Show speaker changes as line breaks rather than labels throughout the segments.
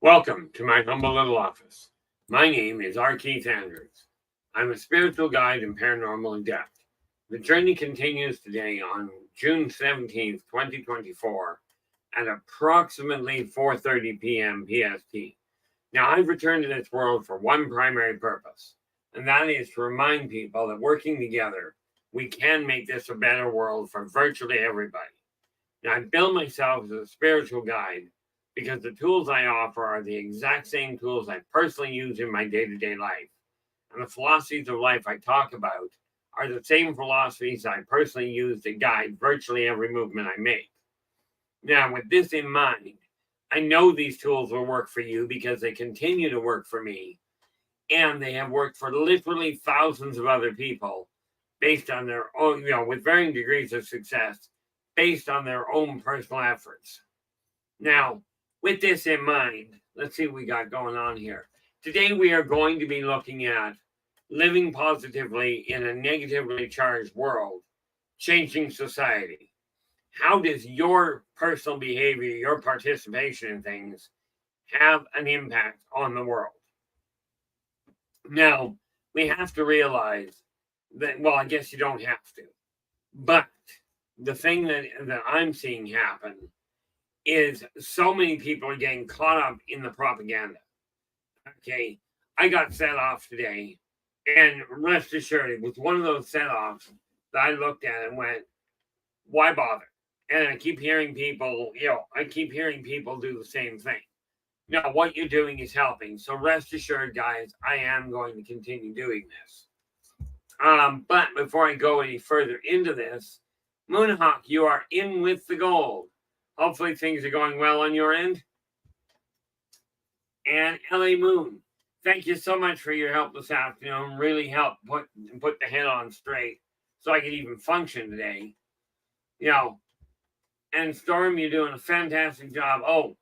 Welcome to my humble little office. My name is R. Keith Andrews. I'm a spiritual guide and paranormal adept. The journey continues today on June 17th, 2024 at approximately 4:30 p.m. PST. Now, I've returned to this world for one primary purpose, and that is to remind people that working together, we can make this a better world for virtually everybody. Now, I built myself as a spiritual guide because the tools I offer are the exact same tools I personally use in my day-to-day life. And the philosophies of life I talk about are the same philosophies I personally use to guide virtually every movement I make. Now, with this in mind, I know these tools will work for you because they continue to work for me, and they have worked for literally thousands of other people based on their own, with varying degrees of success, based on their own personal efforts. Now, with this in mind, let's see what we got going on here. Today, we are going to be looking at living positively in a negatively charged world, changing society. How does your personal behavior, your participation in things, have an impact on the world? Now, we have to realize that, well, I guess you don't have to, but the thing that I'm seeing happen is so many people are getting caught up in the propaganda. Okay, I got set off today, and rest assured, it was one of those set offs that I looked at and went, why bother? And I keep hearing people, do the same thing. Now, what you're doing is helping. So rest assured, guys, I am going to continue doing this. But before I go any further into this, Moonhawk, you are in with the gold. Hopefully things are going well on your end. And LA Moon, thank you so much for your help this afternoon. Really helped put the head on straight so I could even function today. And Storm, you're doing a fantastic job. Oh,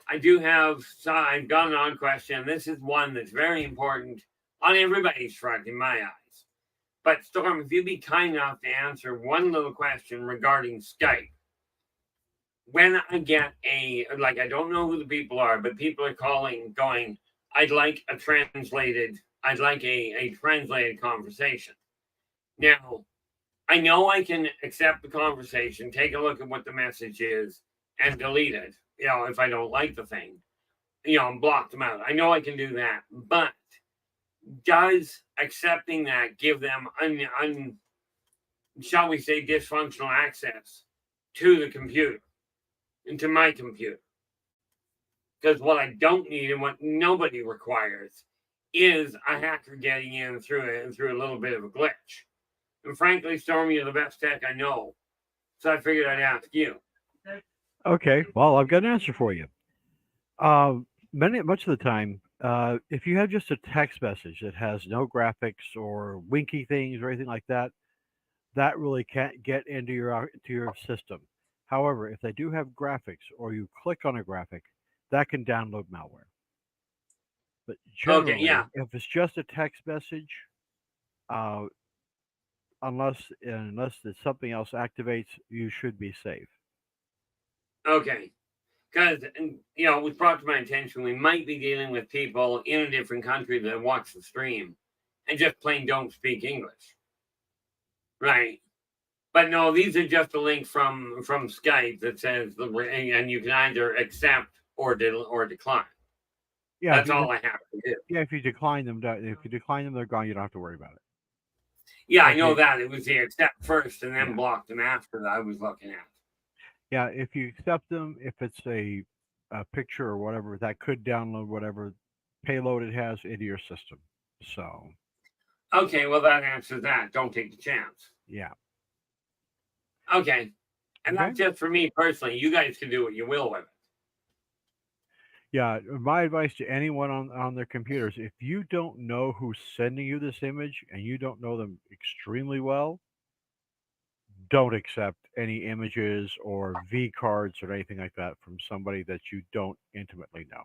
I've got an on question. This is one that's very important on everybody's front in my eyes. But Storm, if you'd be kind enough to answer one little question regarding Skype. When I get I don't know who the people are, but people are calling, going, I'd like a translated conversation. Now, I know I can accept the conversation, take a look at what the message is, and delete it, if I don't like the thing, and block them out. I know I can do that, but does accepting that give them, shall we say, dysfunctional access to the computer? Into my computer? Because what I don't need and what nobody requires is a hacker getting in through a little bit of a glitch. And frankly, Stormy, you're the best tech I know. So I figured I'd ask you.
Okay, well, I've got an answer for you. Much of the time, if you have just a text message that has no graphics or winky things or anything like that, that really can't get into your system. However, if they do have graphics or you click on a graphic, that can download malware. But
Okay,
generally,
yeah.
if it's just a text message, uh, unless something else activates, you should be safe.
Okay. Because, it was brought to my attention we might be dealing with people in a different country that watch the stream and just plain don't speak English. Right. But no, these are just a link from Skype that says, and you can either accept or decline.
Yeah,
That's all I have to do.
yeah. If you decline them, they're gone. You don't have to worry about it.
Yeah, I
If
know
you,
that. It was the accept first and then
yeah,
block them after that I was looking at.
yeah. If you accept them, if it's a picture or whatever, that could download whatever payload it has into your system. So,
Okay, well, that answers that. Don't take the chance.
yeah.
Okay. And
Okay.
that's just for me personally. You guys can do what you will with it.
Yeah, my advice to anyone on their computers, if you don't know who's sending you this image and you don't know them extremely well, don't accept any images or V cards or anything like that from somebody that you don't intimately know.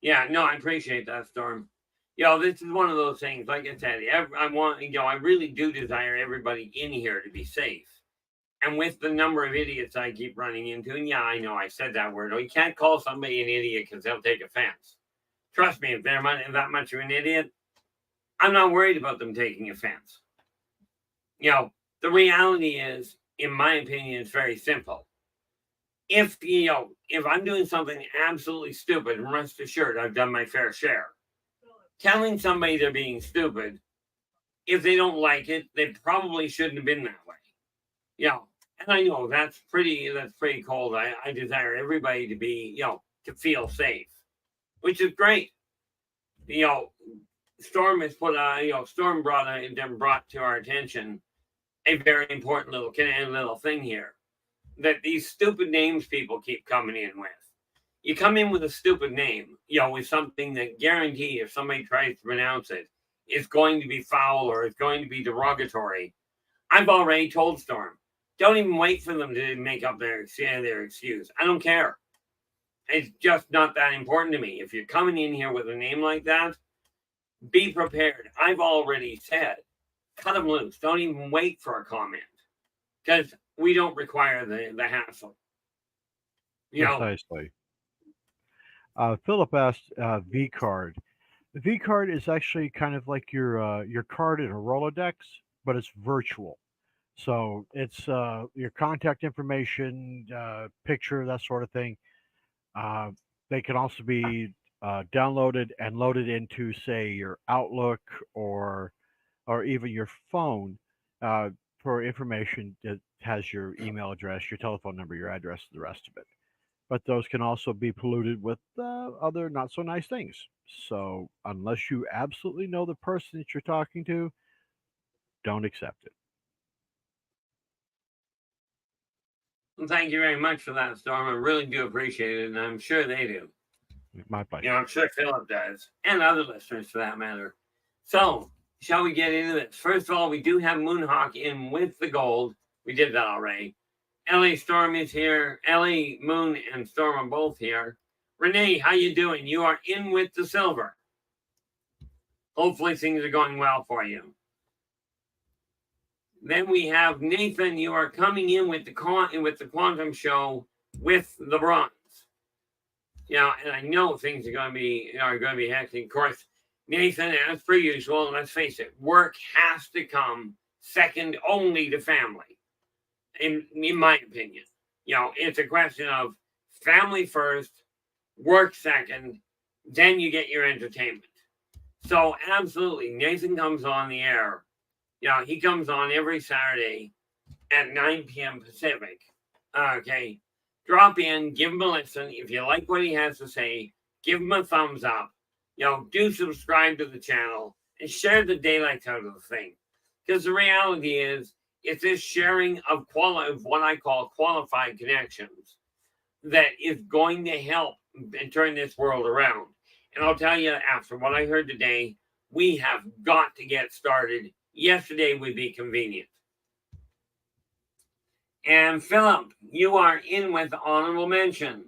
Yeah, no, I appreciate that, Storm. This is one of those things. Like I said, I really do desire everybody in here to be safe. And with the number of idiots I keep running into, and yeah, I know I said that word, you can't call somebody an idiot because they'll take offense. Trust me, if they're that much of an idiot, I'm not worried about them taking offense. The reality is, in my opinion, it's very simple. If I'm doing something absolutely stupid, rest assured I've done my fair share. Telling somebody they're being stupid, if they don't like it, they probably shouldn't have been that way. And I know that's pretty cold. I desire everybody to be, to feel safe, which is great. Storm has Storm brought to our attention a very important little thing here, that these stupid names people keep coming in with. You come in with a stupid name, with something that guarantee if somebody tries to pronounce it, is going to be foul or it's going to be derogatory. I've already told Storm, don't even wait for them to make up their excuse. I don't care. It's just not that important to me. If you're coming in here with a name like that, be prepared. I've already said, cut them loose. Don't even wait for a comment, because we don't require the hassle.
Precisely. Philip asked V card. The V card is actually kind of like your card in a Rolodex, but it's virtual. So it's your contact information, picture, that sort of thing. They can also be downloaded and loaded into, say, your Outlook or even your phone for information that has your email address, your telephone number, your address, and the rest of it. But those can also be polluted with other not so nice things. So unless you absolutely know the person that you're talking to, don't accept it.
Well, thank you very much for that, Storm. I really do appreciate it, and I'm sure they do.
My pleasure.
I'm sure Philip does, and other listeners for that matter. So, shall we get into this? First of all, we do have Moonhawk in with the gold. We did that already. Ellie Storm is here. Ellie, Moon, and Storm are both here. Renee, how you doing? You are in with the silver. Hopefully things are going well for you. Then we have Nathan. You are coming in with the quantum show with the bronze. And I know things are going to be hectic. Of course, Nathan, as per usual, let's face it, work has to come second only to family. In my opinion, it's a question of family first, work second, then you get your entertainment. So absolutely, Nathan comes on the air. He comes on every Saturday at 9 p.m. Pacific. Okay. Drop in, give him a listen. If you like what he has to say, give him a thumbs up. Do subscribe to the channel and share the daylights out of the thing. Because the reality is, it's this sharing of what I call qualified connections that is going to help and turn this world around. And I'll tell you, after what I heard today, we have got to get started. Yesterday would be convenient. And Philip, you are in with honorable mention.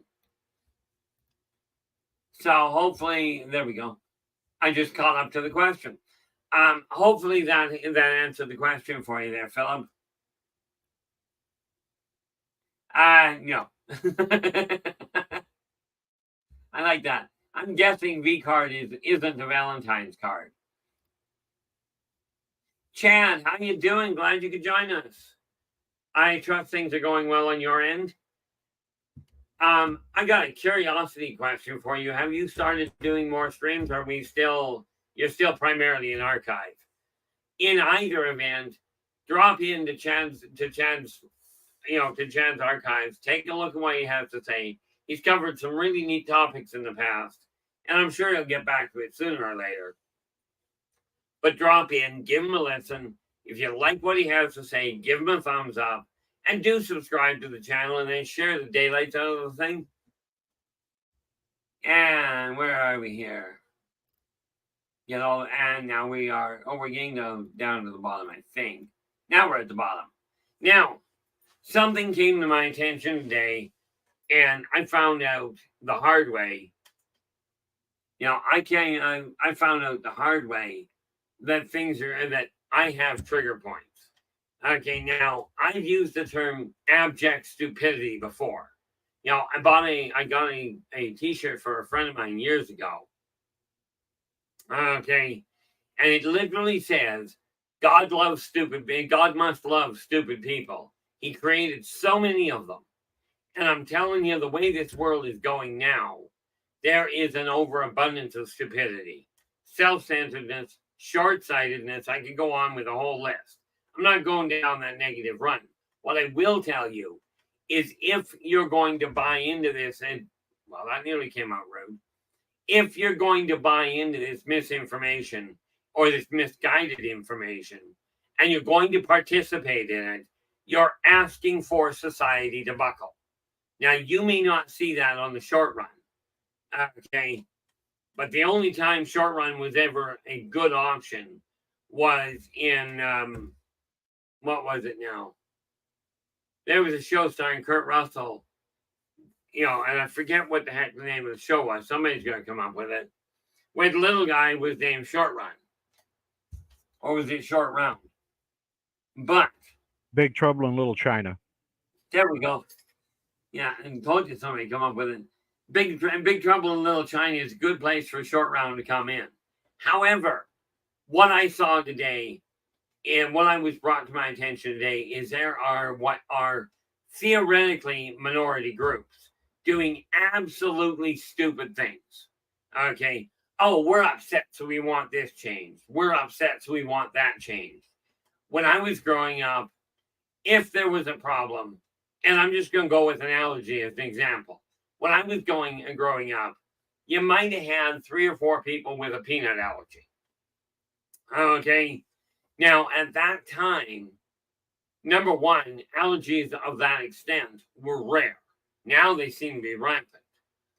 So hopefully, there we go. I just caught up to the question. Hopefully that answered the question for you there, Philip. No. I like that. I'm guessing V card isn't a Valentine's card. Chad, how you doing? Glad you could join us. I trust things are going well on your end. I got a curiosity question for you. Have you started doing more streams, or you're still primarily an archive? In either event, drop into Chad's archives. Take a look at what he has to say. He's covered some really neat topics in the past, and I'm sure he'll get back to it sooner or later. But drop in, give him a listen. If you like what he has to say, give him a thumbs up, and do subscribe to the channel, and then share the daylights out of the thing. And where are we here? And now we are, we're getting down to the bottom, I think. Now we're at the bottom. Now, something came to my attention today, and I found out the hard way. I found out the hard way that I have trigger points. Okay, now I've used the term abject stupidity before. I got a t-shirt for a friend of mine years ago. Okay, and it literally says, God must love stupid people. He created so many of them. And I'm telling you, the way this world is going now, there is an overabundance of stupidity, self-centeredness, short-sightedness. I could go on with a whole list. I'm not going down that negative run. What I will tell you is, if you're going to buy into this, and well, that nearly came out rude. If you're going to buy into this misinformation or this misguided information, and you're going to participate in it, you're asking for society to buckle. Now, you may not see that on the short run, okay? But the only time short run was ever a good option was in, what was it now? There was a show starring Kurt Russell, and I forget what the heck the name of the show was. Somebody's going to come up with it. Where the little guy was named Short Run. Or was it Short Round? But
Big Trouble in Little China.
there we go. Yeah, and told you somebody come up with it. Big Trouble in Little China is a good place for Short Round to come in. However, what I saw today and what I was brought to my attention today is there are what are theoretically minority groups doing absolutely stupid things. Okay. Oh, we're upset, so we want this changed. We're upset, so we want that changed. When I was growing up, if there was a problem, and I'm just going to go with an analogy as an example. When I was growing up, you might have had 3 or 4 people with a peanut allergy. Okay. Now, at that time, number one, allergies of that extent were rare. Now they seem to be rampant.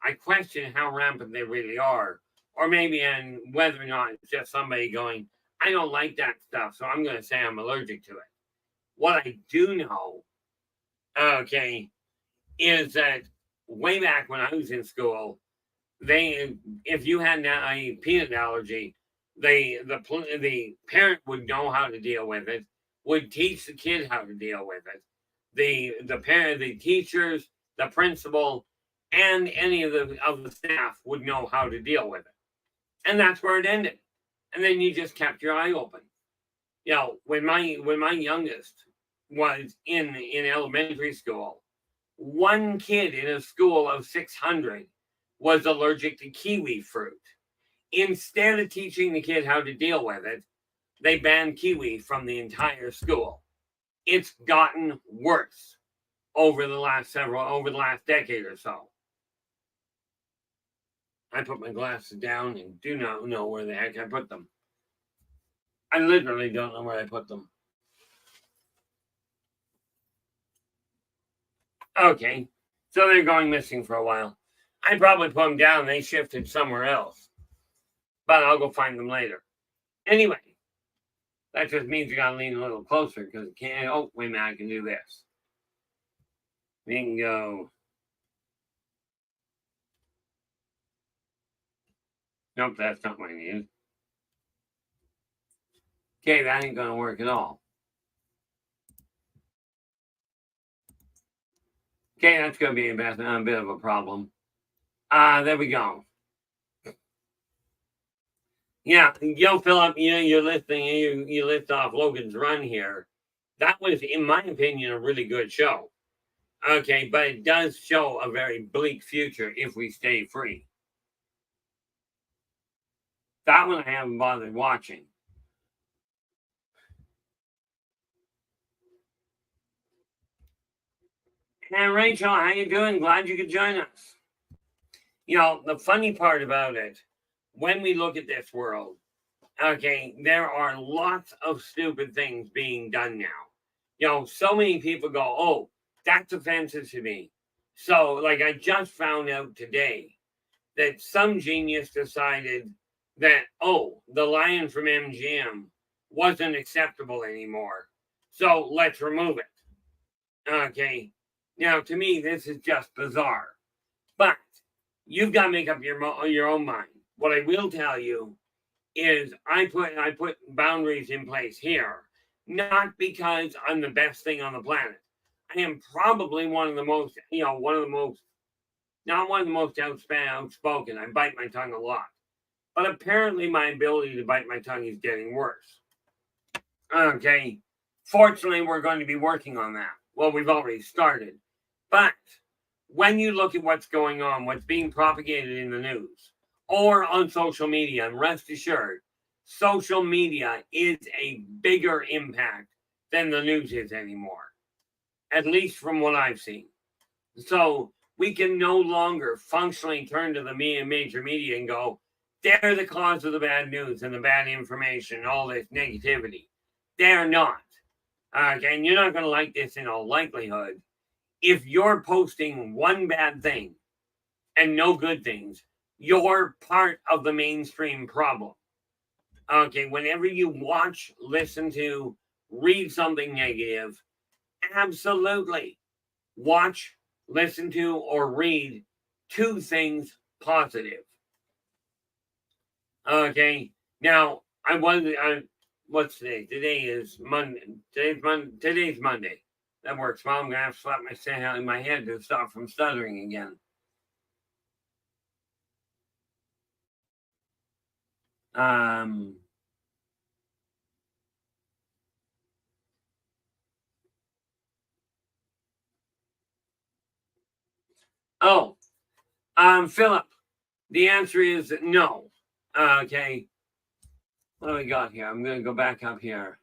I question how rampant they really are, or maybe and whether or not it's just somebody going, I don't like that stuff, so I'm going to say I'm allergic to it. What I do know, okay, is that way back when I was in school, if you had a peanut allergy, the parent would know how to deal with it, would teach the kid how to deal with it. The parent, the teachers, the principal, and any of the staff would know how to deal with it, and that's where it ended. And then you just kept your eye open. When my youngest was in elementary school, one kid in a school of 600 was allergic to kiwi fruit. Instead of teaching the kid how to deal with it, they banned kiwi from the entire school. It's gotten worse over the last decade or so. I put my glasses down and do not know where the heck I put them. I literally don't know where I put them. Okay, so they're going missing for a while. I probably put them down and they shifted somewhere else. But I'll go find them later. Anyway, that just means you gotta lean a little closer because it can't. Oh, wait a minute, I can do this. Bingo. Nope, that's not what I need. Okay, that ain't gonna work at all. Okay, that's gonna be a bit of a problem. There we go. Yeah, Philip, you're listening. You lift off Logan's Run here. That was, in my opinion, a really good show. Okay, but it does show a very bleak future if we stay free. That one I haven't bothered watching. And Rachel, how you doing? Glad you could join us. The funny part about it, when we look at this world, okay, there are lots of stupid things being done now. So many people go, oh, that's offensive to me. So, like, I just found out today that some genius decided that, oh, the lion from MGM wasn't acceptable anymore. So let's remove it. Okay. Now, to me, this is just bizarre. But you've got to make up your own mind. What I will tell you is I put boundaries in place here not because I'm the best thing on the planet. I am probably one of the most, not one of the most outspoken. I bite my tongue a lot. But apparently my ability to bite my tongue is getting worse. Okay. Fortunately, we're going to be working on that. Well, we've already started. But when you look at what's going on, what's being propagated in the news or on social media, and rest assured, social media is a bigger impact than the news is anymore, at least from what I've seen. So we can no longer functionally turn to the major media and go, they're the cause of the bad news and the bad information and all this negativity. They're not. Okay, and you're not going to like this in all likelihood. If you're posting one bad thing and no good things, you're part of the mainstream problem. Okay, whenever you watch, listen to, read something negative, absolutely watch, listen to, or read two things positive. Okay, now what's today? Today is Monday. Today's Monday. That works. Well, I'm gonna have to slap my head to stop from stuttering again. Oh, Philip. The answer is no. Okay. What do we got here? I'm gonna go back up here.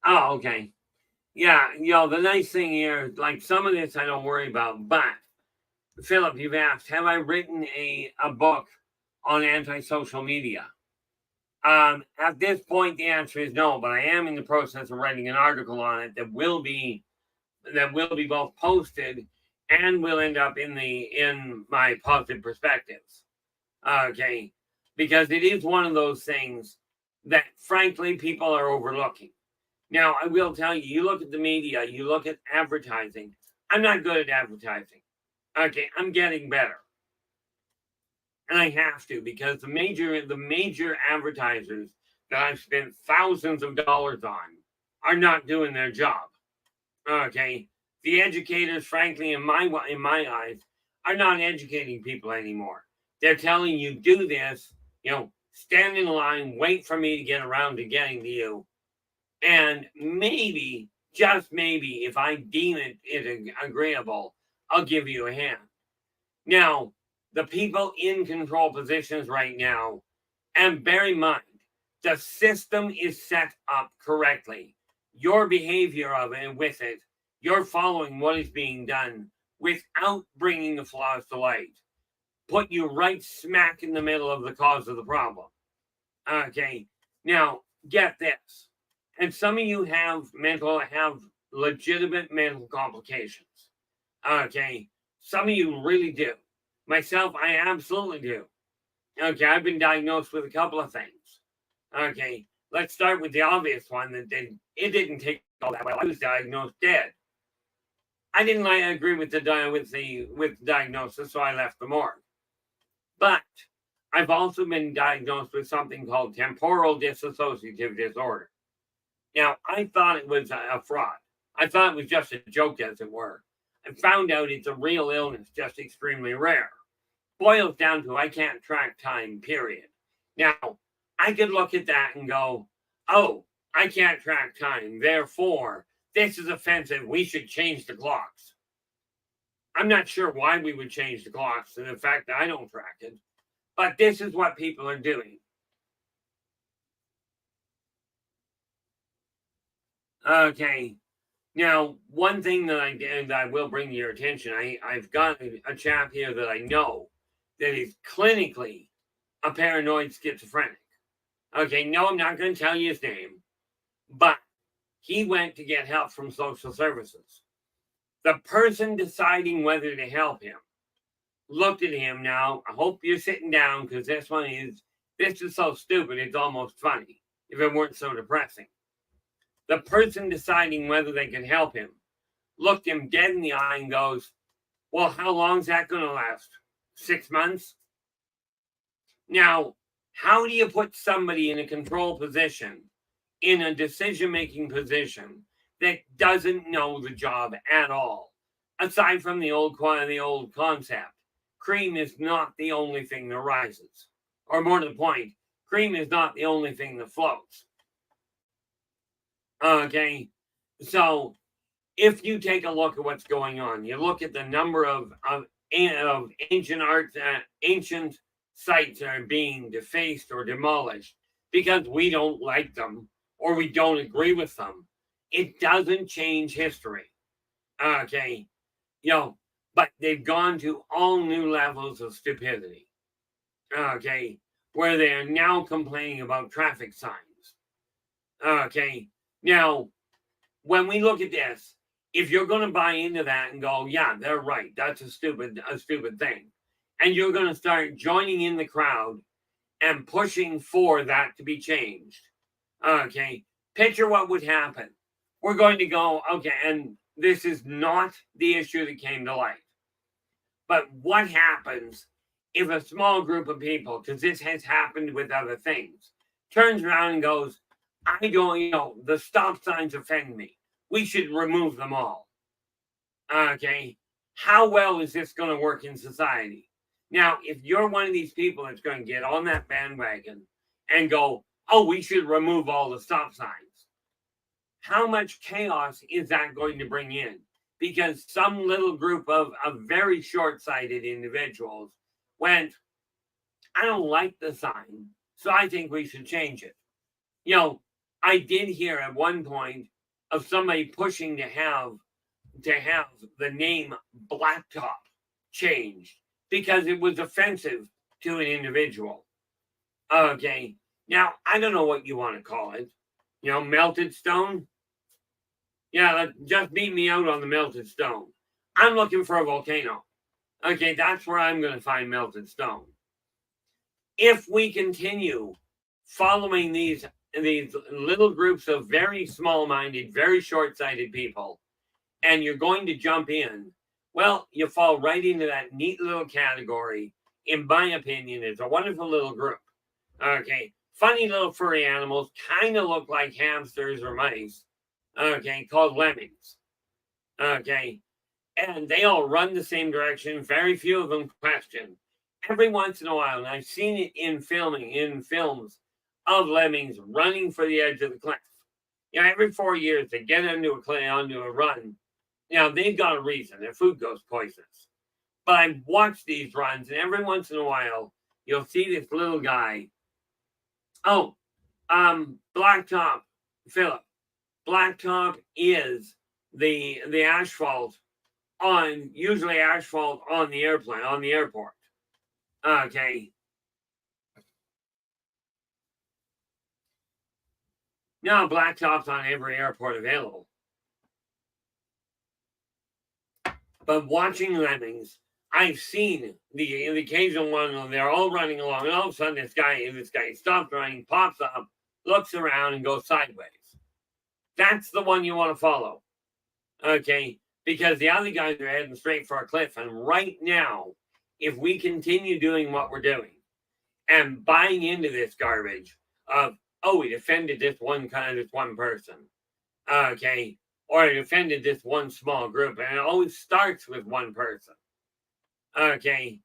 Oh, okay. Yeah, the nice thing here, like some of this I don't worry about, but Philip, you've asked, have I written a book on anti-social media? At this point, the answer is no, but I am in the process of writing an article on it that will be both posted and will end up in my positive perspectives. Okay, because it is one of those things that, frankly, people are overlooking. Now, I will tell you, you look at the media, you look at advertising. I'm not good at advertising. Okay, I'm getting better. And I have to, because the major advertisers that I've spent thousands of dollars on are not doing their job. Okay, the educators, frankly, in my eyes, are not educating people anymore. They're telling you do this, stand in line, wait for me to get around to getting to you, and maybe, just maybe, if I deem it agreeable, I'll give you a hand. Now, the people in control positions right now, and bear in mind, the system is set up correctly. Your behavior of it with it, you're following what is being done without bringing the flaws to light. Put you right smack in the middle of the cause of the problem. Okay, now get this. And some of you have legitimate mental complications. Okay, some of you really do. Myself, I absolutely do. Okay, I've been diagnosed with a couple of things. Okay, let's start with the obvious one that it didn't take all that well. I was diagnosed dead. I didn't agree with the diagnosis, so I left the morgue. But I've also been diagnosed with something called temporal dissociative disorder. Now, I thought it was a fraud. I thought it was just a joke, as it were. I found out it's a real illness, just extremely rare. Boils down to I can't track time, period. Now, I could look at that and go, oh, I can't track time. Therefore, this is offensive. We should change the clocks. I'm not sure why we would change the clocks and the fact that I don't track it. But this is what people are doing. Okay. Now, one thing that I will bring to your attention, I've got a chap here that I know that is clinically a paranoid schizophrenic. Okay, no, I'm not going to tell you his name, but he went to get help from social services. The person deciding whether to help him looked at him. Now, I hope you're sitting down because this is so stupid, it's almost funny if it weren't so depressing. The person deciding whether they could help him looked him dead in the eye and goes, well, how long is that going to last? 6 months? Now, How do you put somebody in a control position, in a decision-making position, that doesn't know the job at all? Aside from the old concept, cream is not the only thing that rises. Or more to the point, cream is not the only thing that floats. Okay, so if you take a look at what's going on, you look at the number of ancient arts, ancient sites that are being defaced or demolished because we don't like them or we don't agree with them. It doesn't change history. Okay, but they've gone to all new levels of stupidity. Okay, where they are now complaining about traffic signs. Okay, now when we look at this, if you're going to buy into that and go, yeah, they're right, that's a stupid thing, and you're going to start joining in the crowd and pushing for that to be changed, okay, picture what would happen. We're going to go, okay, and this is not the issue that came to light, but what happens if a small group of people, because this has happened with other things, turns around and goes, I don't, the stop signs offend me. We should remove them all. Okay. How well is this going to work in society? Now, if you're one of these people that's going to get on that bandwagon and go, oh, we should remove all the stop signs, how much chaos is that going to bring in? Because some little group of very short-sighted individuals went, I don't like the sign, so I think we should change it. I did hear at one point of somebody pushing to have the name Blacktop changed because it was offensive to an individual. Okay, now I don't know what you want to call it. Melted stone. Yeah, just beat me out on the melted stone. I'm looking for a volcano. Okay, that's where I'm going to find melted stone. If we continue following these little groups of very small-minded, very short-sighted people, and you're going to jump in, well, you fall right into that neat little category. In my opinion, it's a wonderful little group. Okay, funny little furry animals, kind of look like hamsters or mice. Okay, called lemmings. Okay, and they all run the same direction. Very few of them question. Every once in a while, and I've seen it in films of lemmings running for the edge of the cliff. Every 4 years they get onto a run. They've got a reason. Their food goes poisonous. But I've watched these runs, and every once in a while you'll see this little guy. Oh, Blacktop, Philip. Blacktop is the asphalt usually asphalt on the airport. Okay. Now Blacktop's on every airport available. But watching lemmings, I've seen the occasional one, they're all running along, and all of a sudden this guy stops running, pops up, looks around, and goes sideways. That's the one you want to follow. Okay? Because the other guys are heading straight for a cliff. And right now, if we continue doing what we're doing and buying into this garbage of, oh, it offended this one person, okay, or it offended this one small group, and it always starts with one person, okay,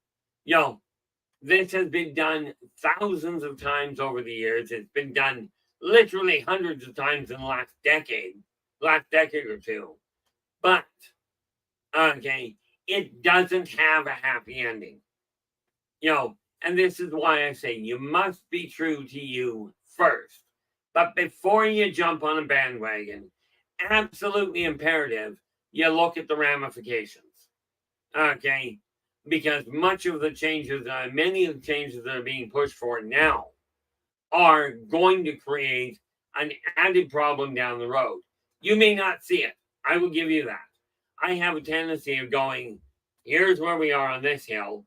this has been done thousands of times over the years. It's been done literally hundreds of times in the last decade or two. But, okay, it doesn't have a happy ending. And this is why I say you must be true to you first. But before you jump on a bandwagon, absolutely imperative, you look at the ramifications. Okay? Because many of the changes that are being pushed for now are going to create an added problem down the road. You may not see it. I will give you that. I have a tendency of going, here's where we are on this hill.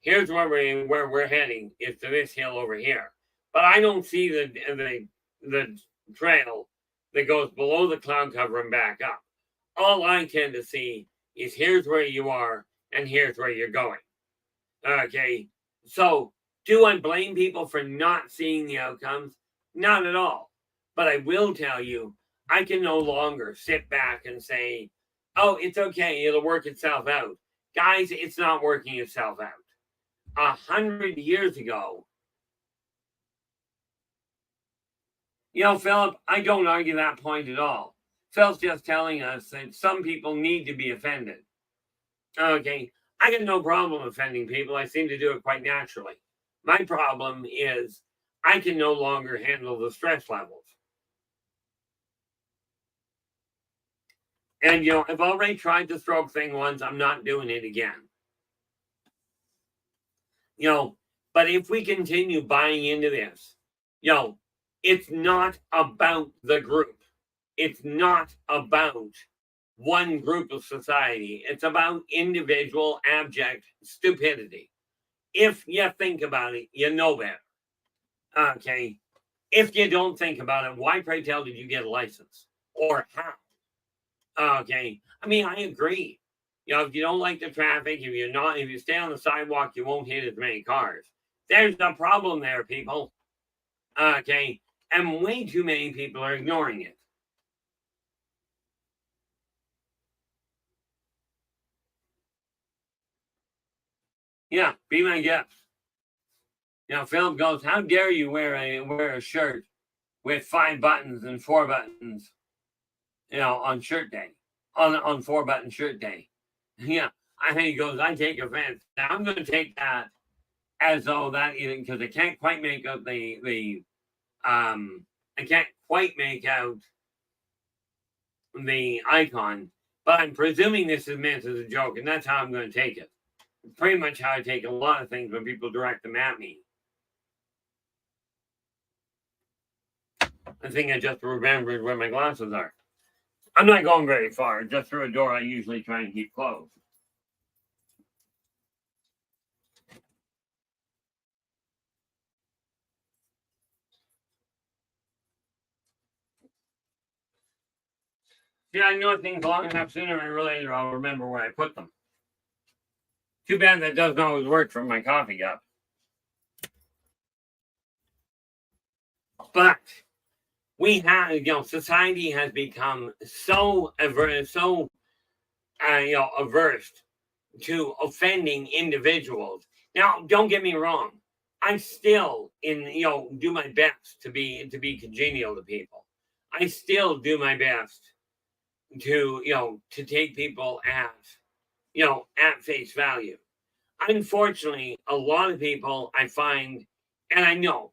Here's where we're heading is to this hill over here. But I don't see the trail that goes below the cloud cover and back up. All I tend to see is here's where you are and here's where you're going. Okay, so Do I blame people for not seeing the outcomes? Not at all. But I will tell you, I can no longer sit back and say, oh, it's okay, it'll work itself out. Guys, it's not working itself out. 100 years ago, Philip, I don't argue that point at all. Phil's just telling us that some people need to be offended. Okay, I got no problem offending people. I seem to do it quite naturally. My problem is I can no longer handle the stress levels. And, I've already tried the stroke thing once. I'm not doing it again. But if we continue buying into this, it's not about the group. It's not about one group of society. It's about individual abject stupidity. If you think about it, you know better. Okay. If you don't think about it, why pray tell did you get a license? Or how? Okay. I mean, I agree. If you don't like the traffic, if you stay on the sidewalk, you won't hit as many cars. There's a problem there, people. Okay. And way too many people are ignoring it. Yeah, be my guest. Philip goes, how dare you wear a shirt with 5 buttons and 4 buttons, on shirt day, on 4-button shirt day. Yeah, he goes, I take offense. Now I'm going to take that as though that, because I can't quite make out I can't quite make out the icon, but I'm presuming this is meant as a joke, and that's how I'm going to take it. Pretty much how I take a lot of things when people direct them at me. I think I just remembered where my glasses are. I'm not going very far. Just through a door I usually try and keep closed. See, I know things long enough, sooner or later I'll remember where I put them. Too bad that doesn't always work from my coffee cup. But we have, society has become so averse to offending individuals. Now, don't get me wrong. I still do my best to be congenial to people. I still do my best to take people at face value. Unfortunately, a lot of people I find, and I know,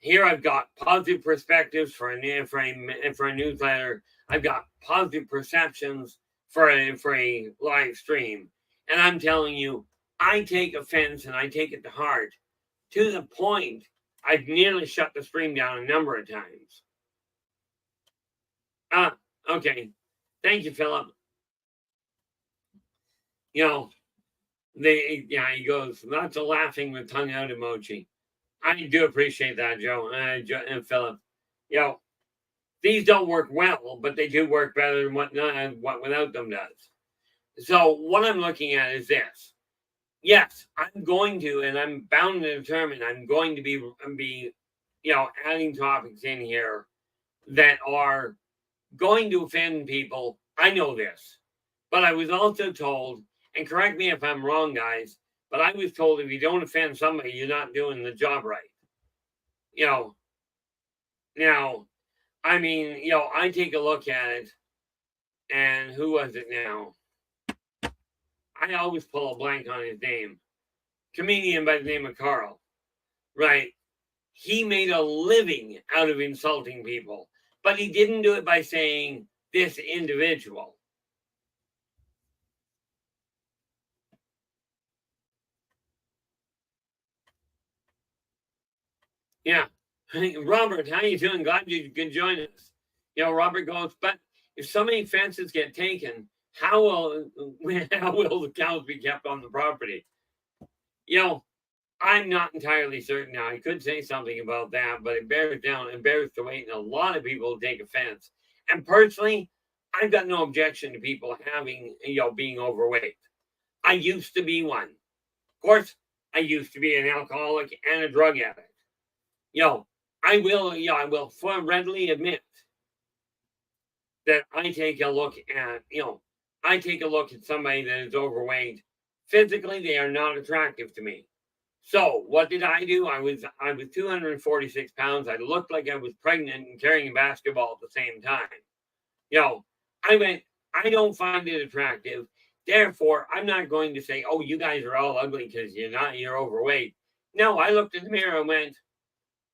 here I've got positive perspectives for a newsletter. I've got positive perceptions for a live stream, and I'm telling you, I take offense and I take it to heart to the point I've nearly shut the stream down a number of times. Okay. Thank you, Philip. He goes, lots of laughing with tongue out emoji. I do appreciate that, Joe and Philip. These don't work well, but they do work better than what without them does. So what I'm looking at is this. Yes, I'm going to, and I'm bound and determined, I'm going to be adding topics in here that are going to offend people. I know this, but I was also told, and correct me if I'm wrong, guys, but I was told if you don't offend somebody, you're not doing the job right. Now, I mean, I take a look at it, and who was it now? I always pull a blank on his name. Comedian by the name of Carl, right? He made a living out of insulting people, but he didn't do it by saying this individual. Yeah. Robert, how you doing? Glad you could join us. Robert goes, but if so many fences get taken, how will the cows be kept on the property? I'm not entirely certain now. I could say something about that, but it bears to wait, and a lot of people take offense. And personally, I've got no objection to people having, being overweight. I used to be one. Of course, I used to be an alcoholic and a drug addict. I will readily admit that I take a look at somebody that is overweight. Physically, they are not attractive to me. So what did I do? I was 246 pounds. I looked like I was pregnant and carrying a basketball at the same time. I went, I don't find it attractive. Therefore, I'm not going to say, oh, you guys are all ugly because you're overweight. No, I looked in the mirror and went,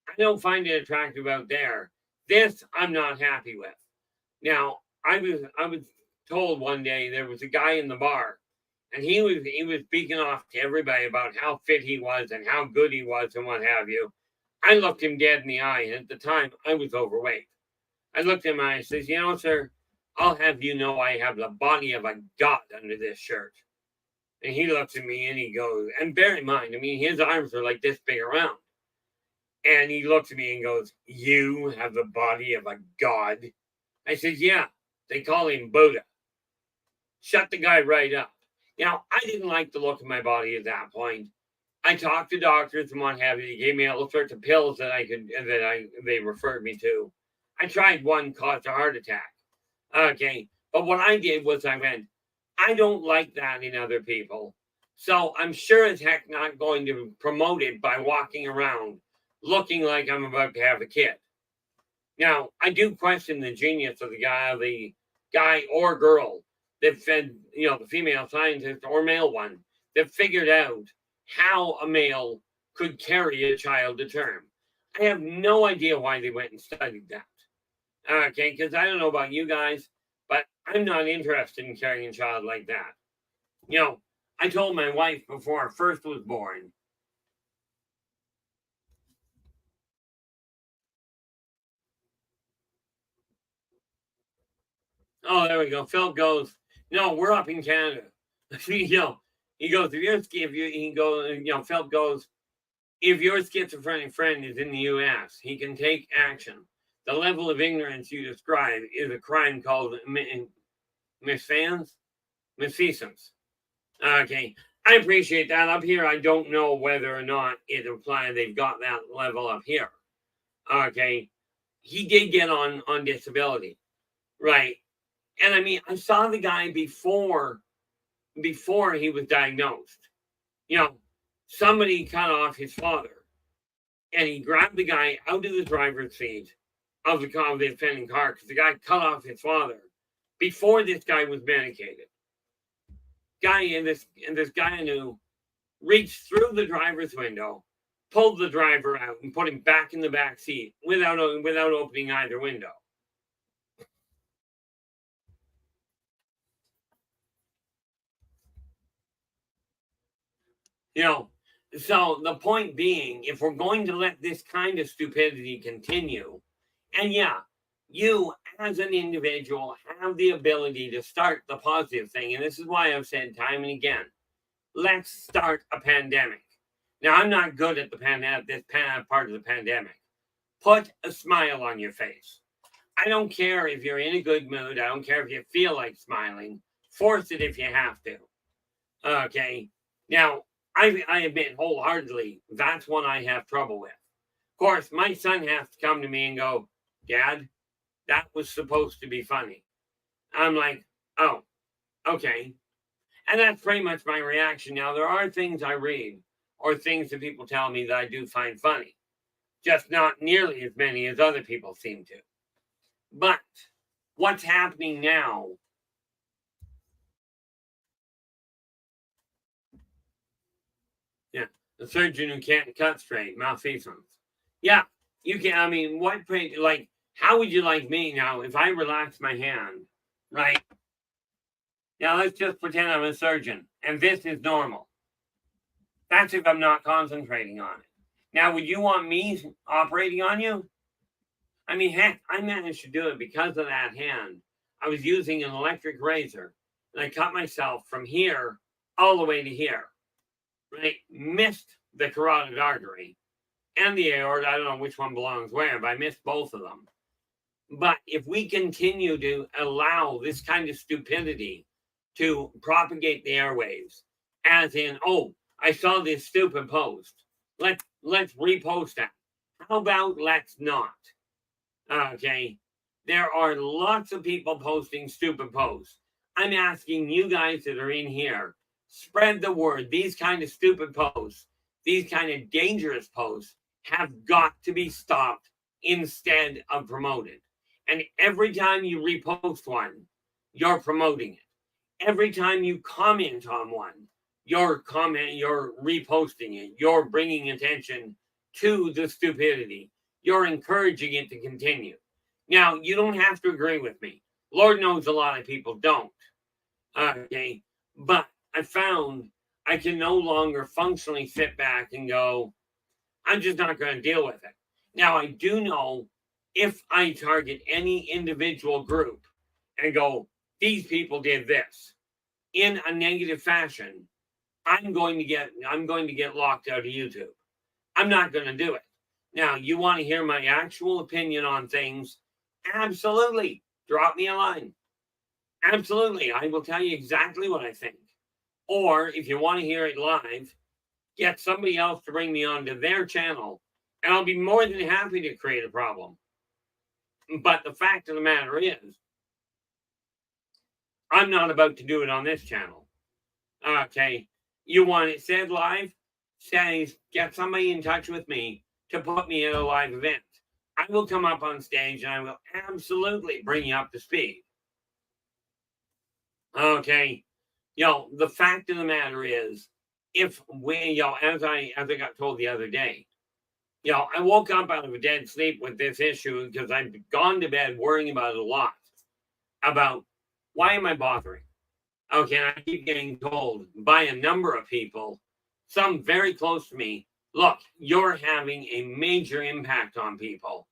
I don't find it attractive out there. This I'm not happy with. Now, I was told one day there was a guy in the bar, and he was speaking off to everybody about how fit he was and how good he was and what have you. I looked him dead in the eye, and at the time I was overweight. I looked him and I says, sir, I'll have you know I have the body of a god under this shirt. And he looks at me and he goes, and bear in mind, his arms are like this big around. And he looks at me and goes, you have the body of a god? I said, yeah, they call him Buddha. Shut the guy right up. I didn't like the look of my body at that point. I talked to doctors and what have you. They gave me all sorts of pills that they referred me to. I tried one, caused a heart attack. Okay, but what I did was I went, I don't like that in other people. So I'm sure as heck not going to promote it by walking around looking like I'm about to have a kid. Now, I do question the genius of the guy or girl that fed, the female scientist or male one that figured out how a male could carry a child to term. I have no idea why they went and studied that. Okay, because I don't know about you guys, but I'm not interested in carrying a child like that. I told my wife before our first was born. Oh, there we go. Phil goes, no, we're up in Canada. He goes, Phil goes, if your schizophrenic friend is in the U.S., he can take action. The level of ignorance you describe is a crime called misfeasance. Okay, I appreciate that. Up here, I don't know whether or not it applies. They've got that level up here. Okay, he did get on disability, right? And I saw the guy before he was diagnosed. Somebody cut off his father, and he grabbed the guy out of the driver's seat of the offending car because the guy cut off his father before this guy was medicated. This guy I knew reached through the driver's window, pulled the driver out, and put him back in the back seat without opening either window. So the point being, if we're going to let this kind of stupidity continue, and yeah, you as an individual have the ability to start the positive thing, and this is why I've said time and again, let's start a pandemic. Now, I'm not good at this part of the pandemic. Put a smile on your face. I don't care if you're in a good mood. I don't care if you feel like smiling. Force it if you have to. Okay. Now, I admit wholeheartedly, that's one I have trouble with. Of course, my son has to come to me and go, Dad, that was supposed to be funny. I'm like, oh, okay. And that's pretty much my reaction. Now, there are things I read or things that people tell me that I do find funny, just not nearly as many as other people seem to. But what's happening now? Yeah, the surgeon who can't cut straight, malfeasance. Yeah, you can. How would you like me now if I relax my hand, right? Now let's just pretend I'm a surgeon and this is normal. That's if I'm not concentrating on it. Now, would you want me operating on you? Heck, I managed to do it because of that hand. I was using an electric razor and I cut myself from here all the way to here. Right? Missed the carotid artery and the aorta. I don't know which one belongs where, but I missed both of them. But if we continue to allow this kind of stupidity to propagate the airwaves, as in, oh, I saw this stupid post. Let's repost that. How about let's not? Okay. There are lots of people posting stupid posts. I'm asking you guys that are in here, spread the word. These kind of stupid posts, these kind of dangerous posts have got to be stopped instead of promoted. And every time you repost one, you're promoting it. Every time you comment on one, you're reposting it. You're bringing attention to the stupidity. You're encouraging it to continue. Now, you don't have to agree with me. Lord knows a lot of people don't. Okay. But I found I can no longer functionally sit back and go, I'm just not going to deal with it. Now, I do know if I target any individual group and go, these people did this in a negative fashion, I'm going to get locked out of YouTube. I'm not going to do it. Now, you want to hear my actual opinion on things? Absolutely. Drop me a line. Absolutely. I will tell you exactly what I think. Or if you want to hear it live, get somebody else to bring me onto their channel, and I'll be more than happy to create a problem. But the fact of the matter is, I'm not about to do it on this channel. Okay. You want it said live? Says, get somebody in touch with me to put me at a live event. I will come up on stage and I will absolutely bring you up to speed. Okay. The fact of the matter is, if we, as I got told the other day, I woke up out of a dead sleep with this issue because I've gone to bed worrying about it a lot. About why am I bothering? Okay, I keep getting told by a number of people, some very close to me, look, you're having a major impact on people.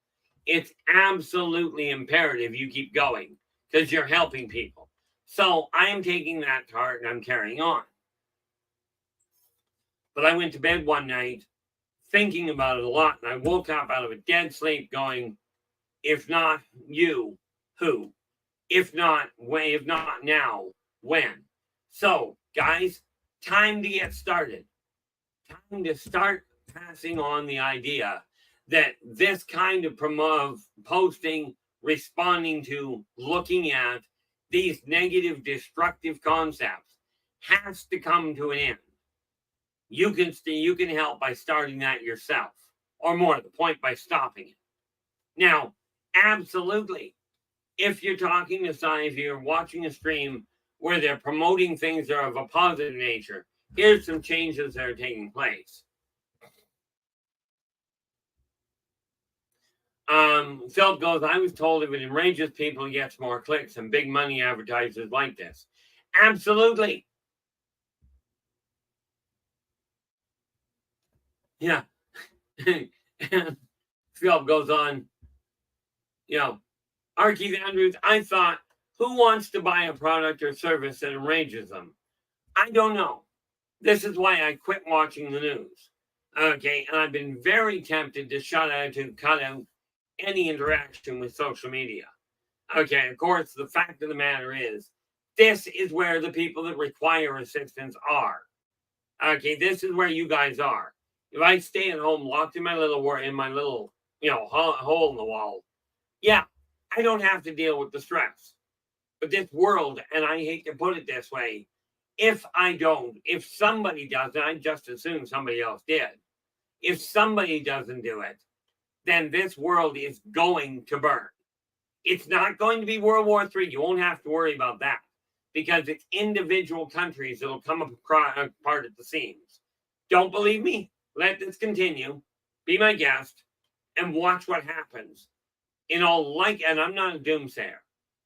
It's absolutely imperative you keep going because you're helping people. So I am taking that to heart and I'm carrying on. But I went to bed one night thinking about it a lot, and I woke up out of a dead sleep going, if not you, who? If not when? If not now, when? So, guys, time to get started. Time to start passing on the idea that this kind of posting, responding to, looking at these negative, destructive concepts has to come to an end. You can help by starting that yourself, or more to the point, by stopping it. Now, absolutely, if you're talking to someone, if you're watching a stream where they're promoting things that are of a positive nature, here's some changes that are taking place. Phil goes, I was told if it enrages people, it gets more clicks, and big money advertisers like this. Absolutely. Yeah. Phil goes on, Keith Andrews, I thought, who wants to buy a product or service that enrages them? I don't know. This is why I quit watching the news. Okay, and I've been very tempted to cut out any interaction with social media. Okay, of course, the fact of the matter is, this is where the people that require assistance are. Okay, this is where you guys are. If I stay at home locked in my little hole in the wall, yeah, I don't have to deal with the stress. But this world, and I hate to put it this way, if somebody does, and I just assume somebody else did, if somebody doesn't do it, then this world is going to burn. It's not going to be World War III. You won't have to worry about that because it's individual countries that'll come apart at the seams. Don't believe me? Let this continue. Be my guest and watch what happens. And I'm not a doomsayer.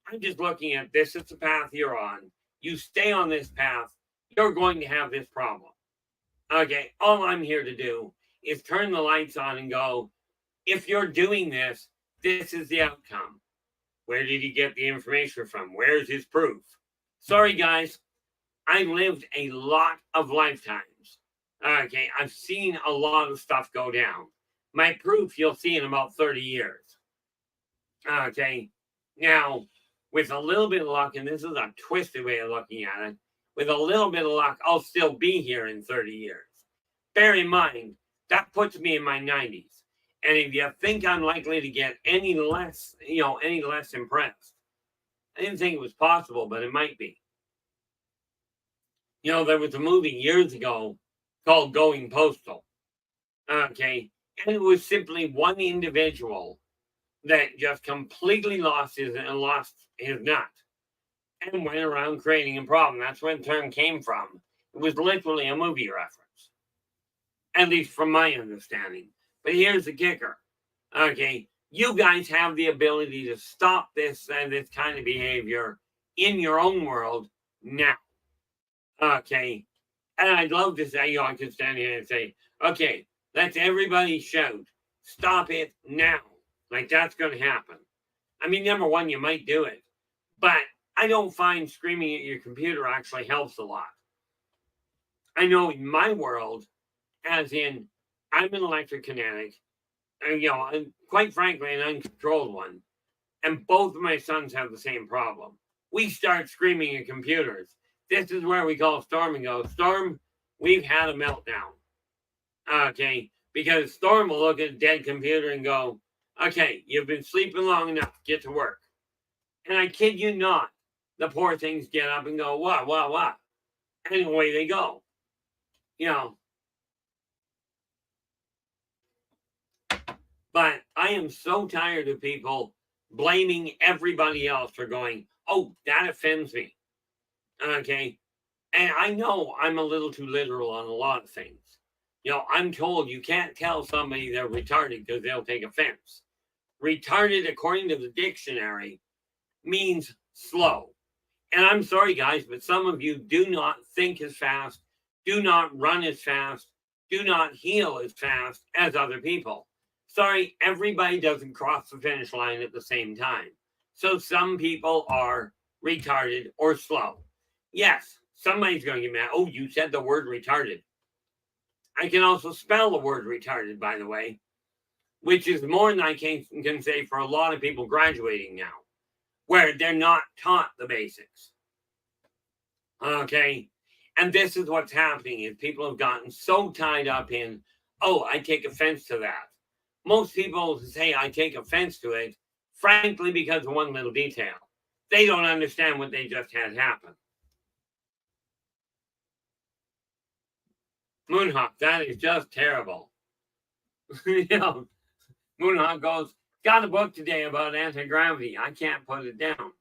I'm just looking at this is the path you're on. You stay on this path, you're going to have this problem. Okay, all I'm here to do is turn the lights on and go, if you're doing this, this is the outcome. Where did he get the information from? Where's his proof? Sorry, guys. I lived a lot of lifetimes. Okay, I've seen a lot of stuff go down. My proof you'll see in about 30 years. Okay, now, with a little bit of luck, and this is a twisted way of looking at it, with a little bit of luck, I'll still be here in 30 years. bear in mind, that puts me in my 90s. And if you think I'm likely to get any less impressed, I didn't think it was possible, but it might be. There was a movie years ago called Going Postal. Okay. And it was simply one individual that just completely lost his nut and went around creating a problem. That's where the term came from. It was literally a movie reference, at least from my understanding. But here's the kicker. Okay, you guys have the ability to stop this kind of behavior in your own world now. Okay, and I'd love to say, I could stand here and say, okay, let's everybody shout, stop it now. Like that's going to happen. I mean, number one, you might do it, but I don't find screaming at your computer actually helps a lot. I know in my world, as in, I'm an electrokinetic, and quite frankly, an uncontrolled one. And both of my sons have the same problem. We start screaming at computers. This is where we call Storm and go, Storm, we've had a meltdown. Okay, because Storm will look at a dead computer and go, okay, you've been sleeping long enough, get to work. And I kid you not, the poor things get up and go, what? And away they go. But I am so tired of people blaming everybody else for going, oh, that offends me. Okay. And I know I'm a little too literal on a lot of things. I'm told you can't tell somebody they're retarded because they'll take offense. Retarded, according to the dictionary, means slow. And I'm sorry, guys, but some of you do not think as fast, do not run as fast, do not heal as fast as other people. Sorry, everybody doesn't cross the finish line at the same time. So some people are retarded or slow. Yes, somebody's going to get mad. Oh, you said the word retarded. I can also spell the word retarded, by the way, which is more than I can say for a lot of people graduating now, where they're not taught the basics. Okay? And this is what's happening is people have gotten so tied up in, oh, I take offense to that. Most people say I take offense to it, frankly, because of one little detail. They don't understand what they just had happen. Moonhawk, that is just terrible. Moonhawk goes, got a book today about anti-gravity. I can't put it down.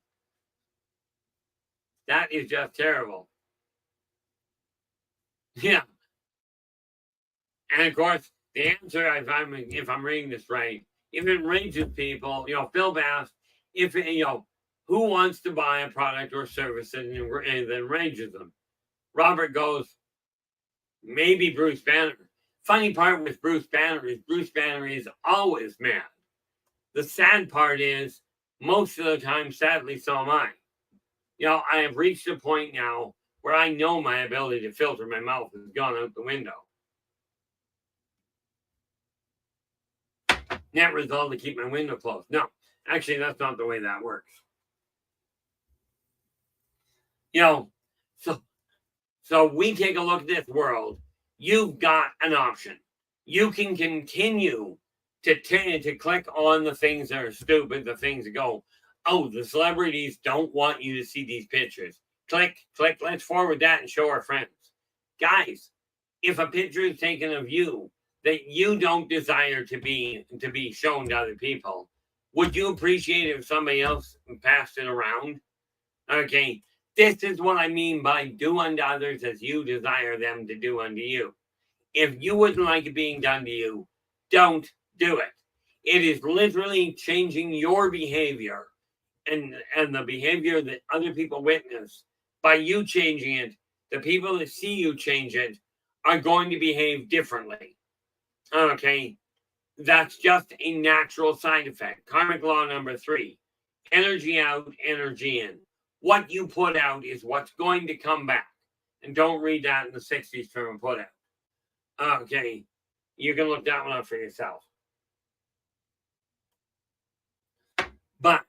That is just terrible. Yeah. And of course, the answer, if I'm reading this right, if it enrages people, Phil Bass, who wants to buy a product or service that enrages them? Robert goes, maybe Bruce Banner. Funny part with Bruce Banner is always mad. The sad part is, most of the time, sadly, so am I. I have reached a point now where I know my ability to filter my mouth has gone out the window. Net result to keep my window closed. No, actually, that's not the way that works. So we take a look at this world. You've got an option. You can continue to click on the things that are stupid, the things that go, oh, the celebrities don't want you to see these pictures. Click, let's forward that and show our friends. Guys, if a picture is taken of you that you don't desire to be shown to other people, would you appreciate it if somebody else passed it around? Okay, this is what I mean by do unto others as you desire them to do unto you. If you wouldn't like it being done to you, don't do it. It is literally changing your behavior and the behavior that other people witness. By you changing it, the people that see you change it are going to behave differently. Okay, that's just a natural side effect. Karmic law number 3, energy out, energy in. What you put out is what's going to come back. And don't read that in the 60s term put out. Okay, you can look that one up for yourself. But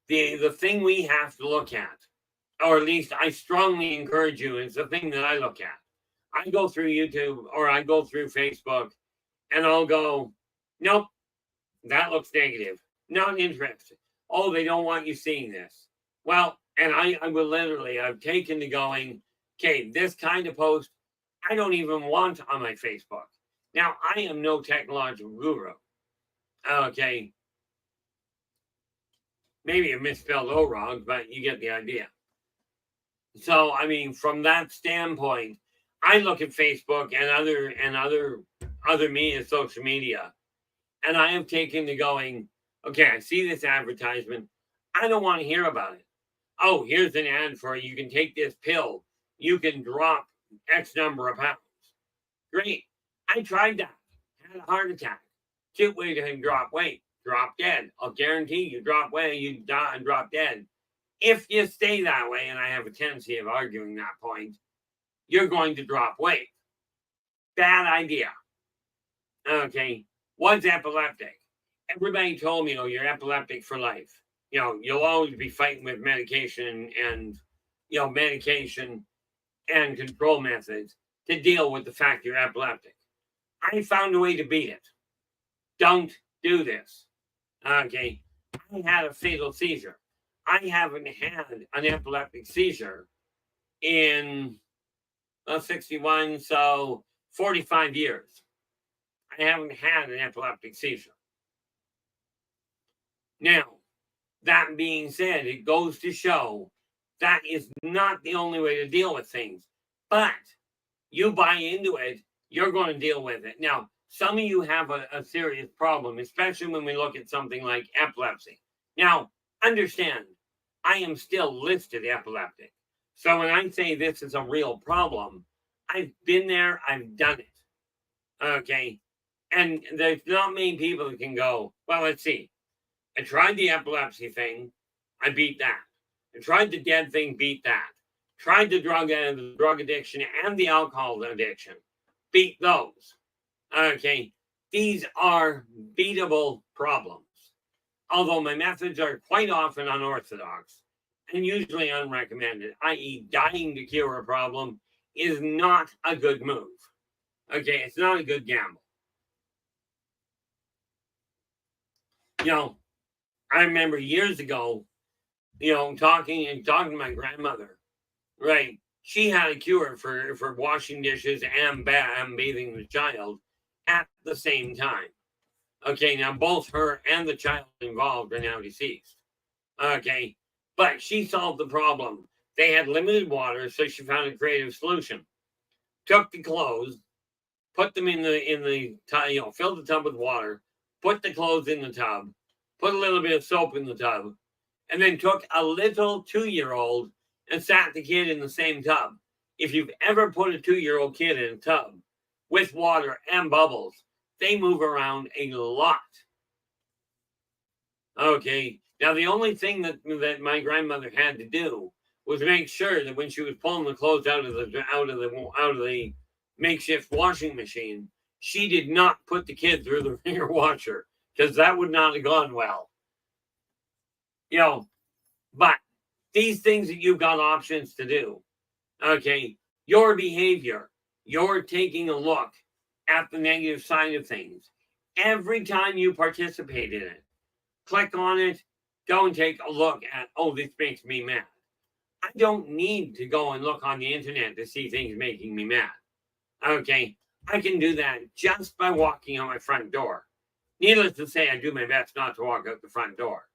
the thing we have to look at, or at least I strongly encourage you, is the thing that I look at. I go through YouTube or I go through Facebook and I'll go, nope, that looks negative. Not interested. Oh, they don't want you seeing this. Well, and I will literally, I've taken to going, okay, this kind of post, I don't even want on my Facebook. Now, I am no technological guru. Okay. Maybe a misspelled O wrong, but you get the idea. So, I mean, from that standpoint, I look at Facebook and other media, social media, and I have taken to going, okay, I see this advertisement. I don't want to hear about it. Oh, here's an ad for you can take this pill. You can drop X number of pounds. Great. I tried that. Had a heart attack. Cute way to drop weight. Drop dead. I'll guarantee you drop weight, you die and drop dead. If you stay that way, and I have a tendency of arguing that point, you're going to drop weight. Bad idea. Okay. Was epileptic. Everybody told me, oh, you're epileptic for life. You'll always be fighting with medication and, medication and control methods to deal with the fact you're epileptic. I found a way to beat it. Don't do this. Okay. I had a fatal seizure. I haven't had an epileptic seizure in 61, so 45 years. I haven't had an epileptic seizure. Now, that being said, it goes to show that is not the only way to deal with things. But you buy into it, you're going to deal with it. Now, some of you have a serious problem, especially when we look at something like epilepsy. Now, understand, I am still listed epileptic. So when I say this is a real problem, I've been there, I've done it. Okay. And there's not many people that can go, well, let's see. I tried the epilepsy thing, I beat that. I tried the dead thing, beat that. Tried the drug addiction and the alcohol addiction, beat those. Okay, these are beatable problems. Although my methods are quite often unorthodox and usually unrecommended, i.e., dying to cure a problem is not a good move. Okay, it's not a good gamble. I remember years ago, talking to my grandmother, right? She had a cure for washing dishes and bathing the child at the same time. Okay, now both her and the child involved are now deceased. Okay, but she solved the problem. They had limited water, so she found a creative solution. Took the clothes, put them in the tub, filled the tub with water, put the clothes in the tub, put a little bit of soap in the tub, and then took a little 2-year-old and sat the kid in the same tub. If you've ever put a 2-year-old kid in a tub with water and bubbles, they move around a lot. Okay. Now, the only thing that my grandmother had to do was make sure that when she was pulling the clothes out of the makeshift washing machine, she did not put the kid through the ringer washer, because that would not have gone well. But these things that you've got options to do, okay, your behavior, you're taking a look at the negative side of things. Every time you participate in it, click on it, go and take a look at, oh, this makes me mad. I don't need to go and look on the internet to see things making me mad. Okay, I can do that just by walking out my front door. Needless to say, I do my best not to walk out the front door.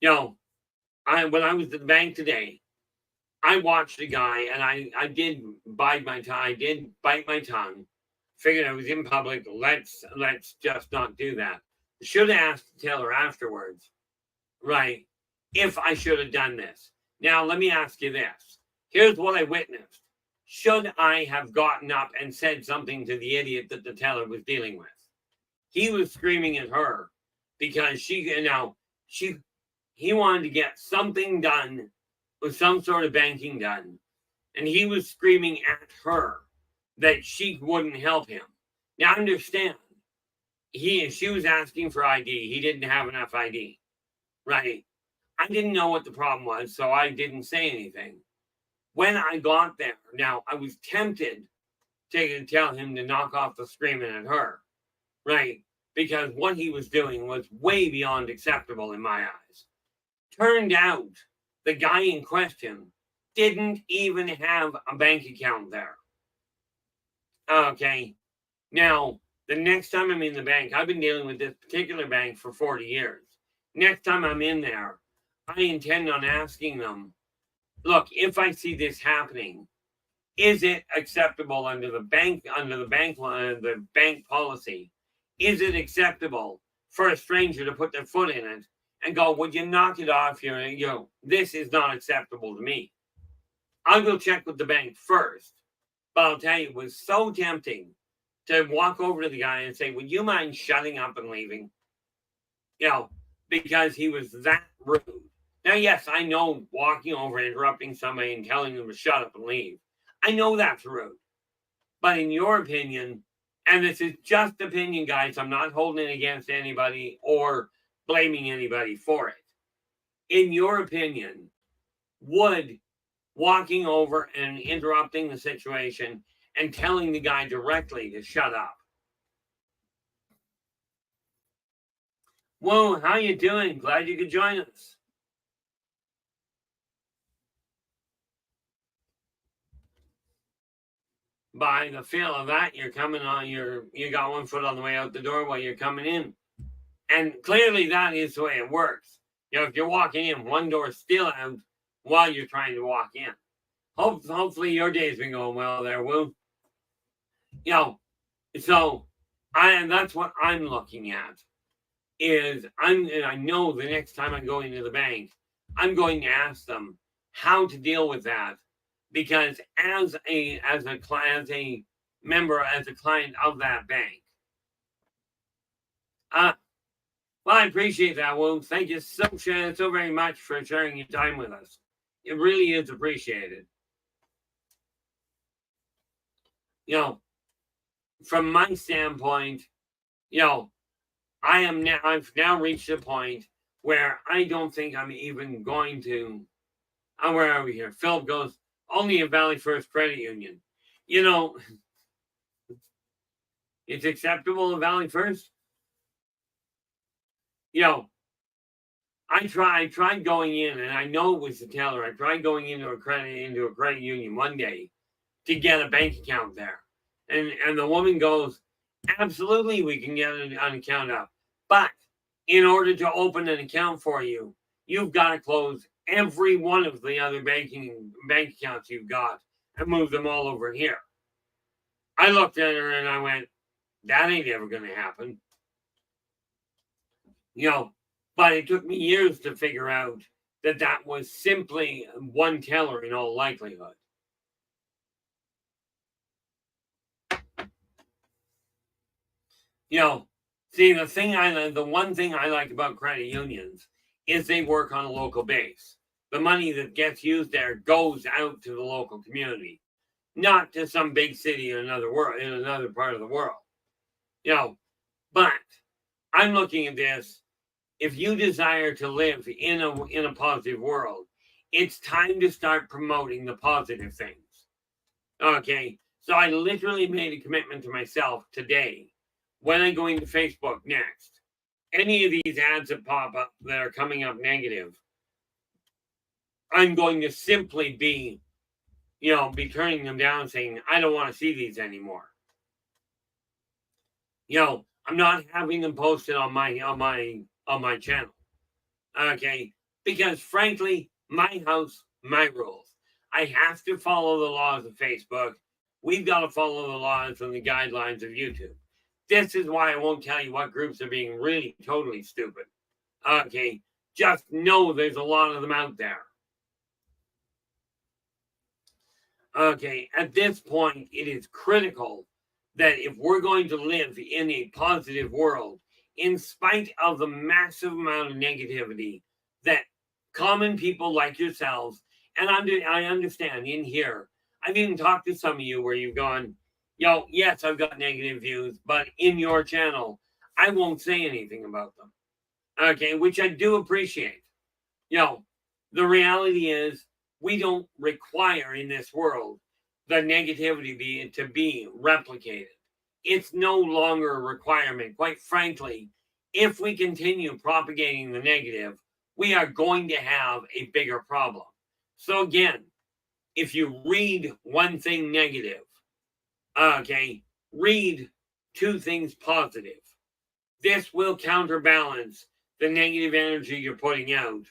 When I was at the bank today, I watched a guy, and I did bite my tongue. I did bite my tongue. Figured I was in public. Let's just not do that. Should have asked the teller afterwards, right, if I should have done this. Now, let me ask you this. Here's what I witnessed. Should I have gotten up and said something to the idiot that the teller was dealing with? He was screaming at her because he wanted to get something done with some sort of banking done. And he was screaming at her that she wouldn't help him. Now, understand, she was asking for ID. He didn't have enough ID, right? I didn't know what the problem was, so I didn't say anything. when I got there, now I was tempted to tell him to knock off the screaming at her, right? Because what he was doing was way beyond acceptable in my eyes. Turned out the guy in question didn't even have a bank account there. Okay. Now, the next time I'm in the bank, I've been dealing with this particular bank for 40 years. Next time I'm in there, I intend on asking them, look, if I see this happening, is it acceptable under the bank policy? Is it acceptable for a stranger to put their foot in it and go, would you knock it off? This is not acceptable to me. I'll go check with the bank first. But I'll tell you, it was so tempting to walk over to the guy and say, would you mind shutting up and leaving? Because he was that rude. Now, yes, I know walking over, interrupting somebody and telling them to shut up and leave. I know that's rude. But in your opinion, and this is just opinion, guys, I'm not holding it against anybody or blaming anybody for it. In your opinion, would walking over and interrupting the situation and telling the guy directly to shut up? Whoa, how you doing? Glad you could join us. By the feel of that, you're coming on you got one foot on the way out the door while you're coming in. And clearly that is the way it works. If you're walking in, one door's still out while you're trying to walk in. Hopefully your day's been going well there, Woo. So that's what I'm looking at. I know the next time I go into the bank, I'm going to ask them how to deal with that, because as a member, as a client of that bank. Well, I appreciate that, Will. Thank you so very much for sharing your time with us. It really is appreciated. From my standpoint, I've now reached a point where I don't think I'm even going to. Where are we here? Philip goes, only a Valley First Credit Union. It's acceptable in Valley First. I tried going in, and I know it was the teller. I tried going into a credit union one day to get a bank account there. And the woman goes, absolutely, we can get an account up. But in order to open an account for you, you've got to close every one of the other bank accounts you've got and move them all over here. I looked at her and I went, that ain't ever going to happen. But it took me years to figure out that was simply one teller in all likelihood. See, the one thing I like about credit unions is they work on a local base. The money that gets used there goes out to the local community, not to some big city in another part of the world. But I'm looking at this. If you desire to live in a positive world, it's time to start promoting the positive things. Okay, so I literally made a commitment to myself today. When I go into Facebook next, any of these ads that pop up that are coming up negative, I'm going to simply be turning them down, saying, I don't want to see these anymore. I'm not having them posted on my channel. Okay, because frankly, my house, my rules. I have to follow the laws of Facebook. We've got to follow the laws and the guidelines of YouTube. This is why I won't tell you what groups are being really totally stupid. Okay, just know there's a lot of them out there. Okay, at this point, it is critical that if we're going to live in a positive world, in spite of the massive amount of negativity that common people like yourselves, and I understand in here, I've even talked to some of you where you've gone, yes, I've got negative views, but in your channel, I won't say anything about them. Okay, which I do appreciate. The reality is, we don't require in this world the negativity to be replicated. It's no longer a requirement. Quite frankly, if we continue propagating the negative, we are going to have a bigger problem. So again, if you read one thing negative, okay, read two things positive. This will counterbalance the negative energy you're putting out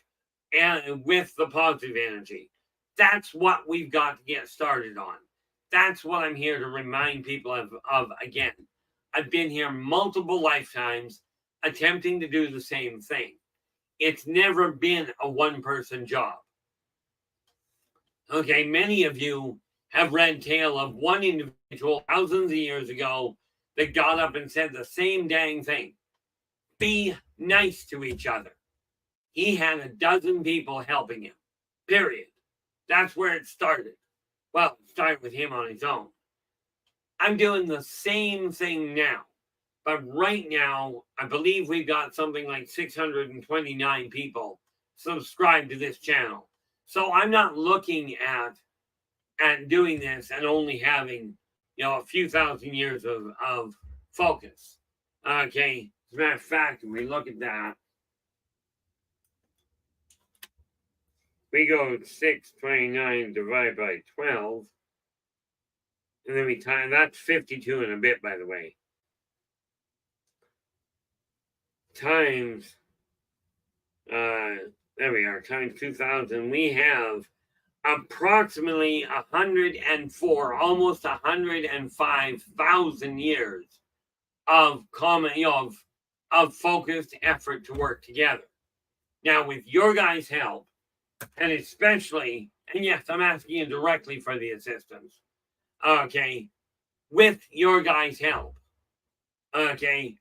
and with the positive energy. That's what we've got to get started on. That's what I'm here to remind people of again. I've been here multiple lifetimes attempting to do the same thing. It's never been a one-person job. Okay, many of you have read tale of one individual thousands of years ago that got up and said the same dang thing. Be nice to each other. He had a dozen people helping him. Period. That's where it started. Well, it started with him on his own. I'm doing the same thing now. But right now, I believe we've got something like 629 people subscribed to this channel. So I'm not looking at doing this and only having, a few thousand years of focus. Okay. As a matter of fact, when we look at that, we go 629 divided by 12. And then we time, that's 52 and a bit, by the way. Times, there we are, times 2,000. We have approximately 104, almost 105,000 years of common, of focused effort to work together. Now, with your guys' help, and especially, and yes, I'm asking you directly for the assistance. Okay, with your guys' help, okay,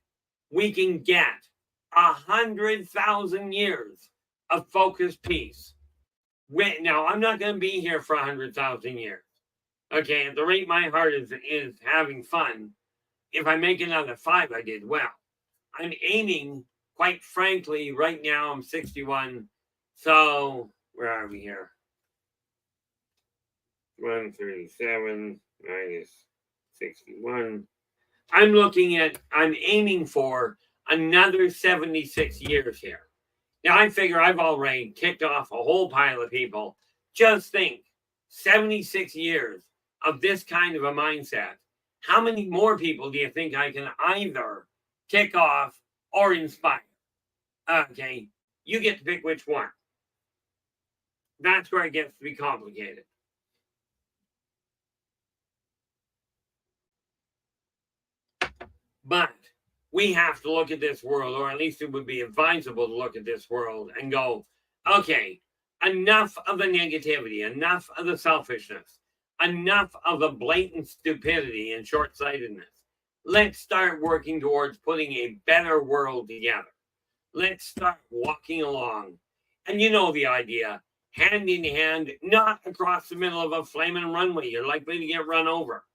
we can get 100,000 years of focused peace. Now, I'm not going to be here for 100,000 years. Okay, at the rate my heart is having fun, if I make another 5, I did well. I'm aiming, quite frankly, right now I'm 61. So, where are we here? 137 minus 61. I'm aiming for another 76 years here. Now, I figure I've already kicked off a whole pile of people. Just think, 76 years of this kind of a mindset. How many more people do you think I can either kick off or inspire? Okay, you get to pick which one. That's where it gets to be complicated. But we have to look at this world, or at least it would be advisable to look at this world and go, okay, enough of the negativity, enough of the selfishness, enough of the blatant stupidity and short-sightedness. Let's start working towards putting a better world together. Let's start walking along. And you know the idea, hand in hand, not across the middle of a flaming runway. You're likely to get run over.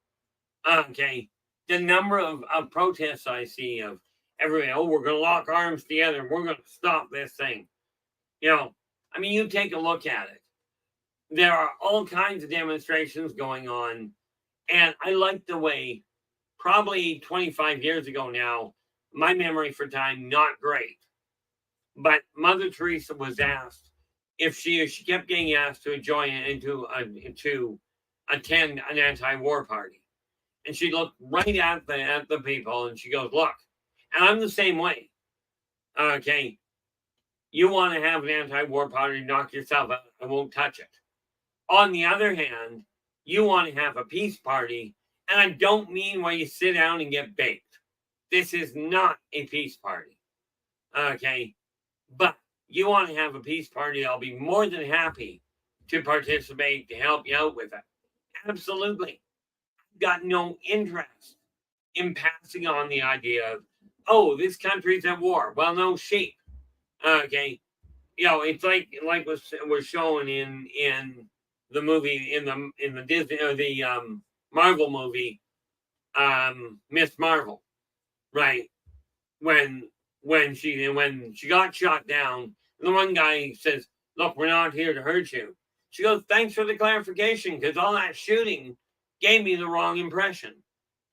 Okay. The number of protests I see of everybody, we're going to lock arms together and we're going to stop this thing. You take a look at it. There are all kinds of demonstrations going on. And I like the way, probably 25 years ago now, my memory for time, not great. But Mother Teresa was asked if she kept getting asked to join to attend an anti-war party. And she looked right at the people and she goes, look, and I'm the same way. Okay. You want to have an anti-war party, knock yourself out. I won't touch it. On the other hand, you want to have a peace party. And I don't mean where you sit down and get baked. This is not a peace party. Okay. But you want to have a peace party, I'll be more than happy to participate, to help you out with it. Absolutely. Got no interest in passing on the idea of, this country's at war. Well, no sheep. Okay. It's like was shown in the movie, in the Disney or the Marvel movie, Miss Marvel. Right. When she got shot down, the one guy says, look, we're not here to hurt you. She goes, thanks for the clarification, because all that shooting gave me the wrong impression.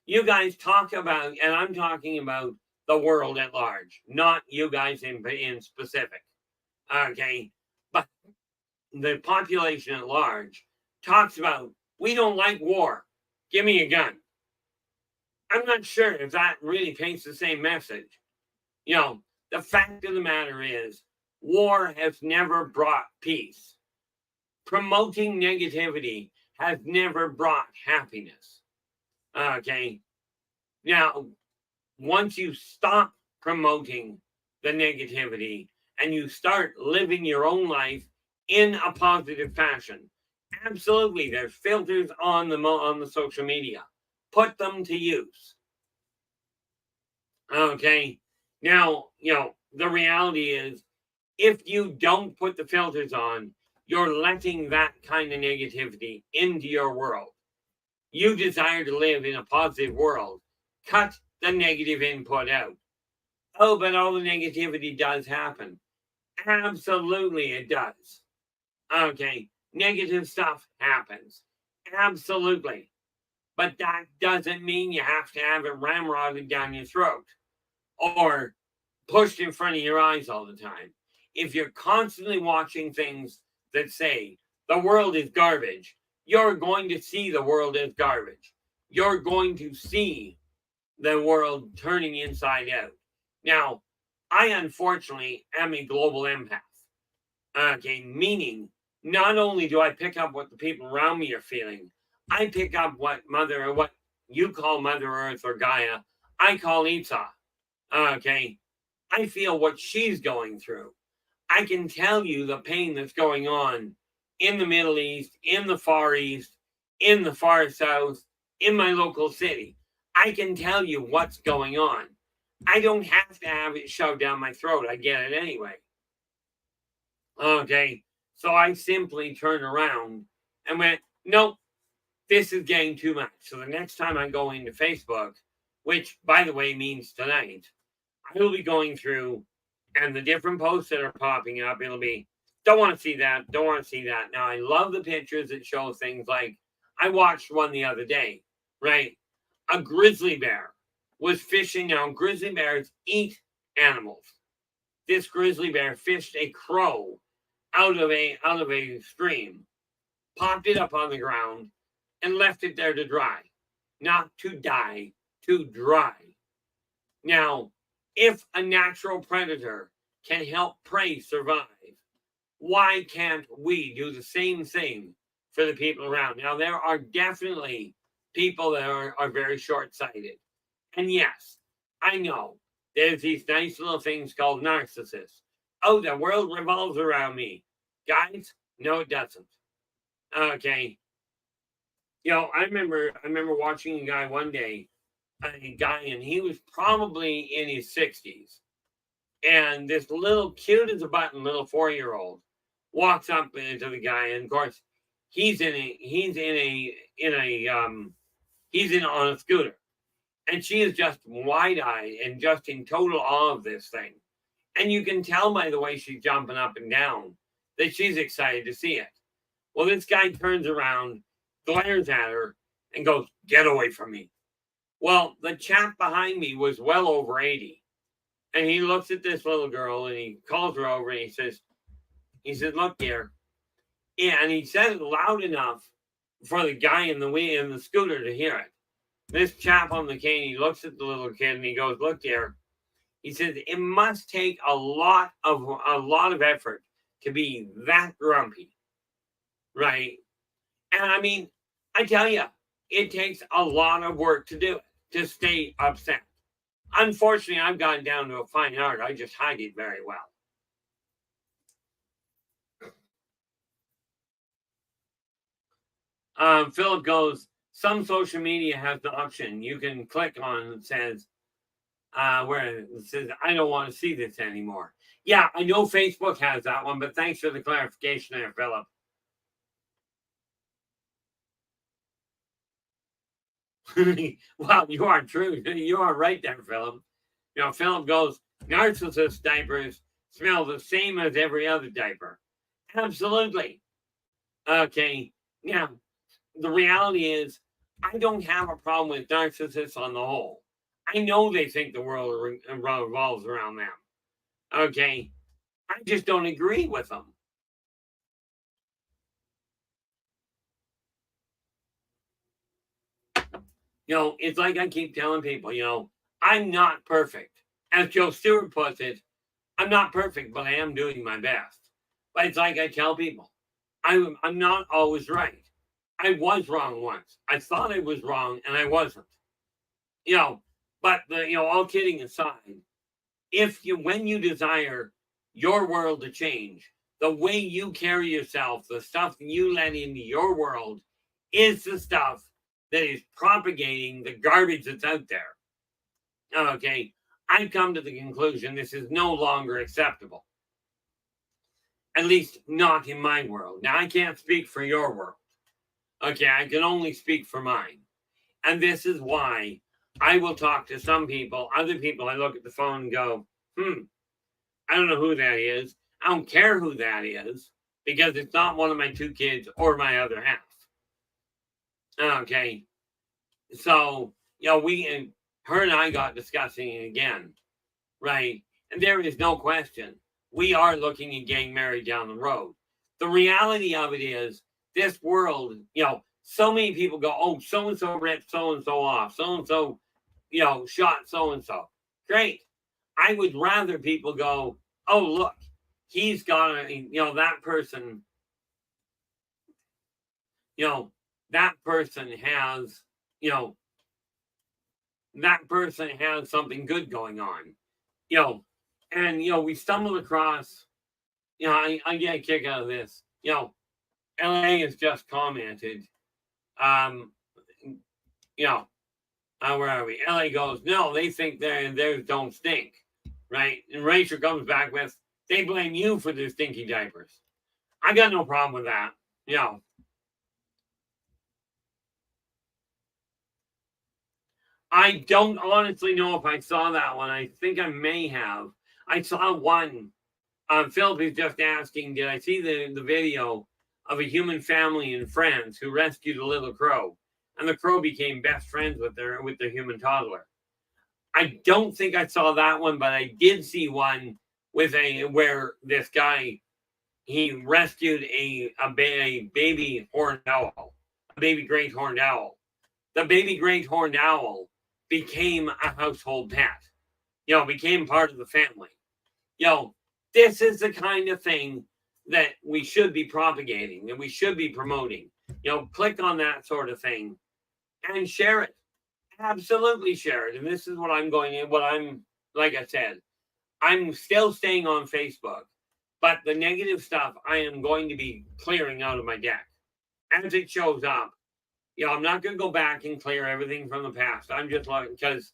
You guys talk about, and I'm talking about the world at large, not you guys in specific. Okay. But the population at large talks about, we don't like war. Give me a gun. I'm not sure if that really paints the same message. You know, the fact of the matter is, war has never brought peace. Promoting negativity has never brought happiness. Okay. Now, once you stop promoting the negativity and you start living your own life in a positive fashion, absolutely, there's filters on the social media. Put them to use. Okay. Now, the reality is, if you don't put the filters on, you're letting that kind of negativity into your world. You desire to live in a positive world. Cut the negative input out. Oh, but all the negativity does happen. Absolutely, it does. Okay. Negative stuff happens. Absolutely. But that doesn't mean you have to have it ramrodded down your throat or pushed in front of your eyes all the time. If you're constantly watching things that say the world is garbage, you're going to see the world as garbage. You're going to see the world turning inside out. Now, I unfortunately am a global empath. Okay, meaning not only do I pick up what the people around me are feeling, I pick up what you call Mother Earth or Gaia, I call Isa. Okay, I feel what she's going through. I can tell you the pain that's going on in the Middle East, in the Far East, in the Far South, in my local city. I can tell you what's going on. I don't have to have it shoved down my throat. I get it anyway. Okay, so I simply turned around and went, nope, this is getting too much. So the next time I go into Facebook, which, by the way, means tonight, I will be going through, and the different posts that are popping up, it'll be, don't want to see that, don't want to see that. Now, I love the pictures that show things like, I watched one the other day, right? A grizzly bear was fishing. Now, grizzly bears eat animals. This grizzly bear fished a crow out of a stream, popped it up on the ground, and left it there to dry. Not to die, to dry. Now, if a natural predator can help prey survive, why can't we do the same thing for the people around? Now, there are definitely people that are very short-sighted. And yes, I know there's these nice little things called narcissists. Oh, the world revolves around me. Guys, no, it doesn't. Okay. I remember watching a guy one day, and he was probably in his 60s. And this little cute as a button little 4-year-old walks up to the guy, and of course, he's on a scooter. And she is just wide-eyed and just in total awe of this thing. And you can tell by the way she's jumping up and down that she's excited to see it. Well, this guy turns around, glares at her, and goes, get away from me. Well, the chap behind me was well over 80. And he looks at this little girl and he calls her over and he says, look, dear. Yeah, and he said it loud enough for the guy in the scooter to hear it. This chap on the cane, he looks at the little kid and he goes, look, dear. He says, it must take a lot of effort to be that grumpy. Right? And I mean, I tell you, it takes a lot of work to do it, to stay upset. Unfortunately, I've gotten down to a fine art. I just hide it very well. Philip goes, some social media has the option you can click on that says, where it says, I don't want to see this anymore. Yeah, I know Facebook has that one, but thanks for the clarification there, Philip. Well, you are true. You are right there, Philip. Philip goes, narcissist diapers smell the same as every other diaper. Absolutely. Okay. Now, the reality is, I don't have a problem with narcissists on the whole. I know they think the world revolves around them. Okay. I just don't agree with them. It's like I keep telling people, I'm not perfect. As Joe Stewart puts it, I'm not perfect, but I am doing my best. But it's like I tell people, I'm not always right. I was wrong once. I thought I was wrong, and I wasn't. You know, but all kidding aside, when you desire your world to change, the way you carry yourself, the stuff you let into your world, is the stuff that is propagating the garbage that's out there. Okay, I've come to the conclusion this is no longer acceptable. At least not in my world. Now, I can't speak for your world. Okay, I can only speak for mine. And this is why I will talk to some people, other people, I look at the phone and go, I don't know who that is. I don't care who that is because it's not one of my two kids or my other half. Okay. So, her and I got discussing it again, right? And there is no question. We are looking at getting married down the road. The reality of it is this world, so many people go, oh, so-and-so ripped so-and-so off. So-and-so, shot so-and-so. Great. I would rather people go, oh, look, he's got that person, that person has, that person has something good going on, and, we stumbled across, I get a kick out of this, LA has just commented, where are we? LA goes, no, they think theirs don't stink, right? And Rachel comes back with, they blame you for their stinky diapers. I got no problem with that. I don't honestly know if I saw that one. I think I may have. I saw one. Philip is just asking, did I see the video of a human family in France who rescued a little crow? And the crow became best friends with their human toddler. I don't think I saw that one, but I did see one where this guy, he rescued a baby horned owl, a baby great horned owl. The baby great horned owl became a household pet, became part of the family. This is the kind of thing that we should be propagating, that we should be promoting. Click on that sort of thing and share it. Absolutely share it. And this is what I'm going in. Like I said, I'm still staying on Facebook, but the negative stuff I am going to be clearing out of my deck as it shows up. I'm not going to go back and clear everything from the past. I'm just like, because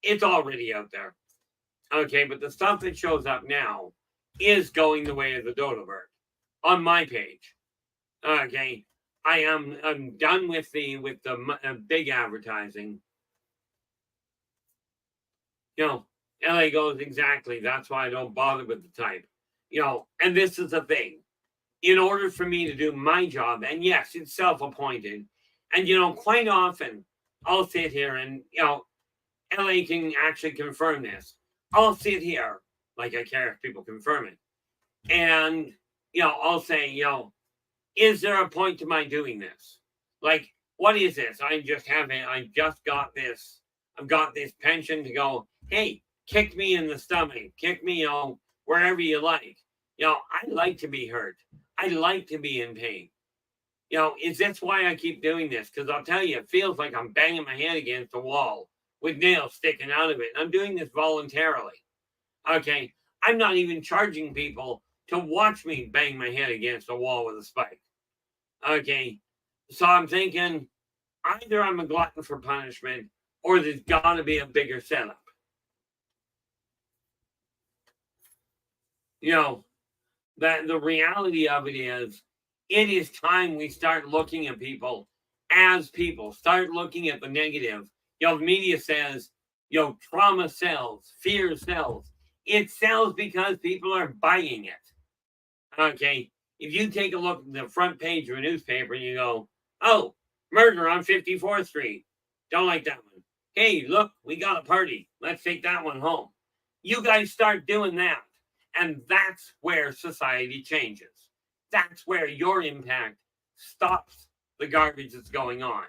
it's already out there. Okay, but the stuff that shows up now is going the way of the dodo bird on my page. Okay, I'm done with the big advertising. LA goes, exactly. That's why I don't bother with the type. And this is the thing. In order for me to do my job, and yes, it's self-appointed, and quite often I'll sit here and LA can actually confirm this. I'll sit here, like I care if people confirm it, and I'll say, is there a point to my doing this? Like, what is this? I just got this. I've got this pension to go, hey, kick me in the stomach, kick me, wherever you like. I like to be hurt. I like to be in pain. Is this why I keep doing this? Because I'll tell you, it feels like I'm banging my head against a wall with nails sticking out of it. I'm doing this voluntarily. Okay. I'm not even charging people to watch me bang my head against a wall with a spike. Okay. So I'm thinking either I'm a glutton for punishment or there's got to be a bigger setup. That the reality of it is time we start looking at people as people, start looking at the negative. The media says, trauma sells, fear sells. It sells because people are buying it. Okay. if you take a look at the front page of a newspaper and you go, oh, murder on 54th Street. Don't like that one. Hey, look, we got a party. Let's take that one home. You guys start doing that. And that's where society changes. That's where your impact stops the garbage that's going on.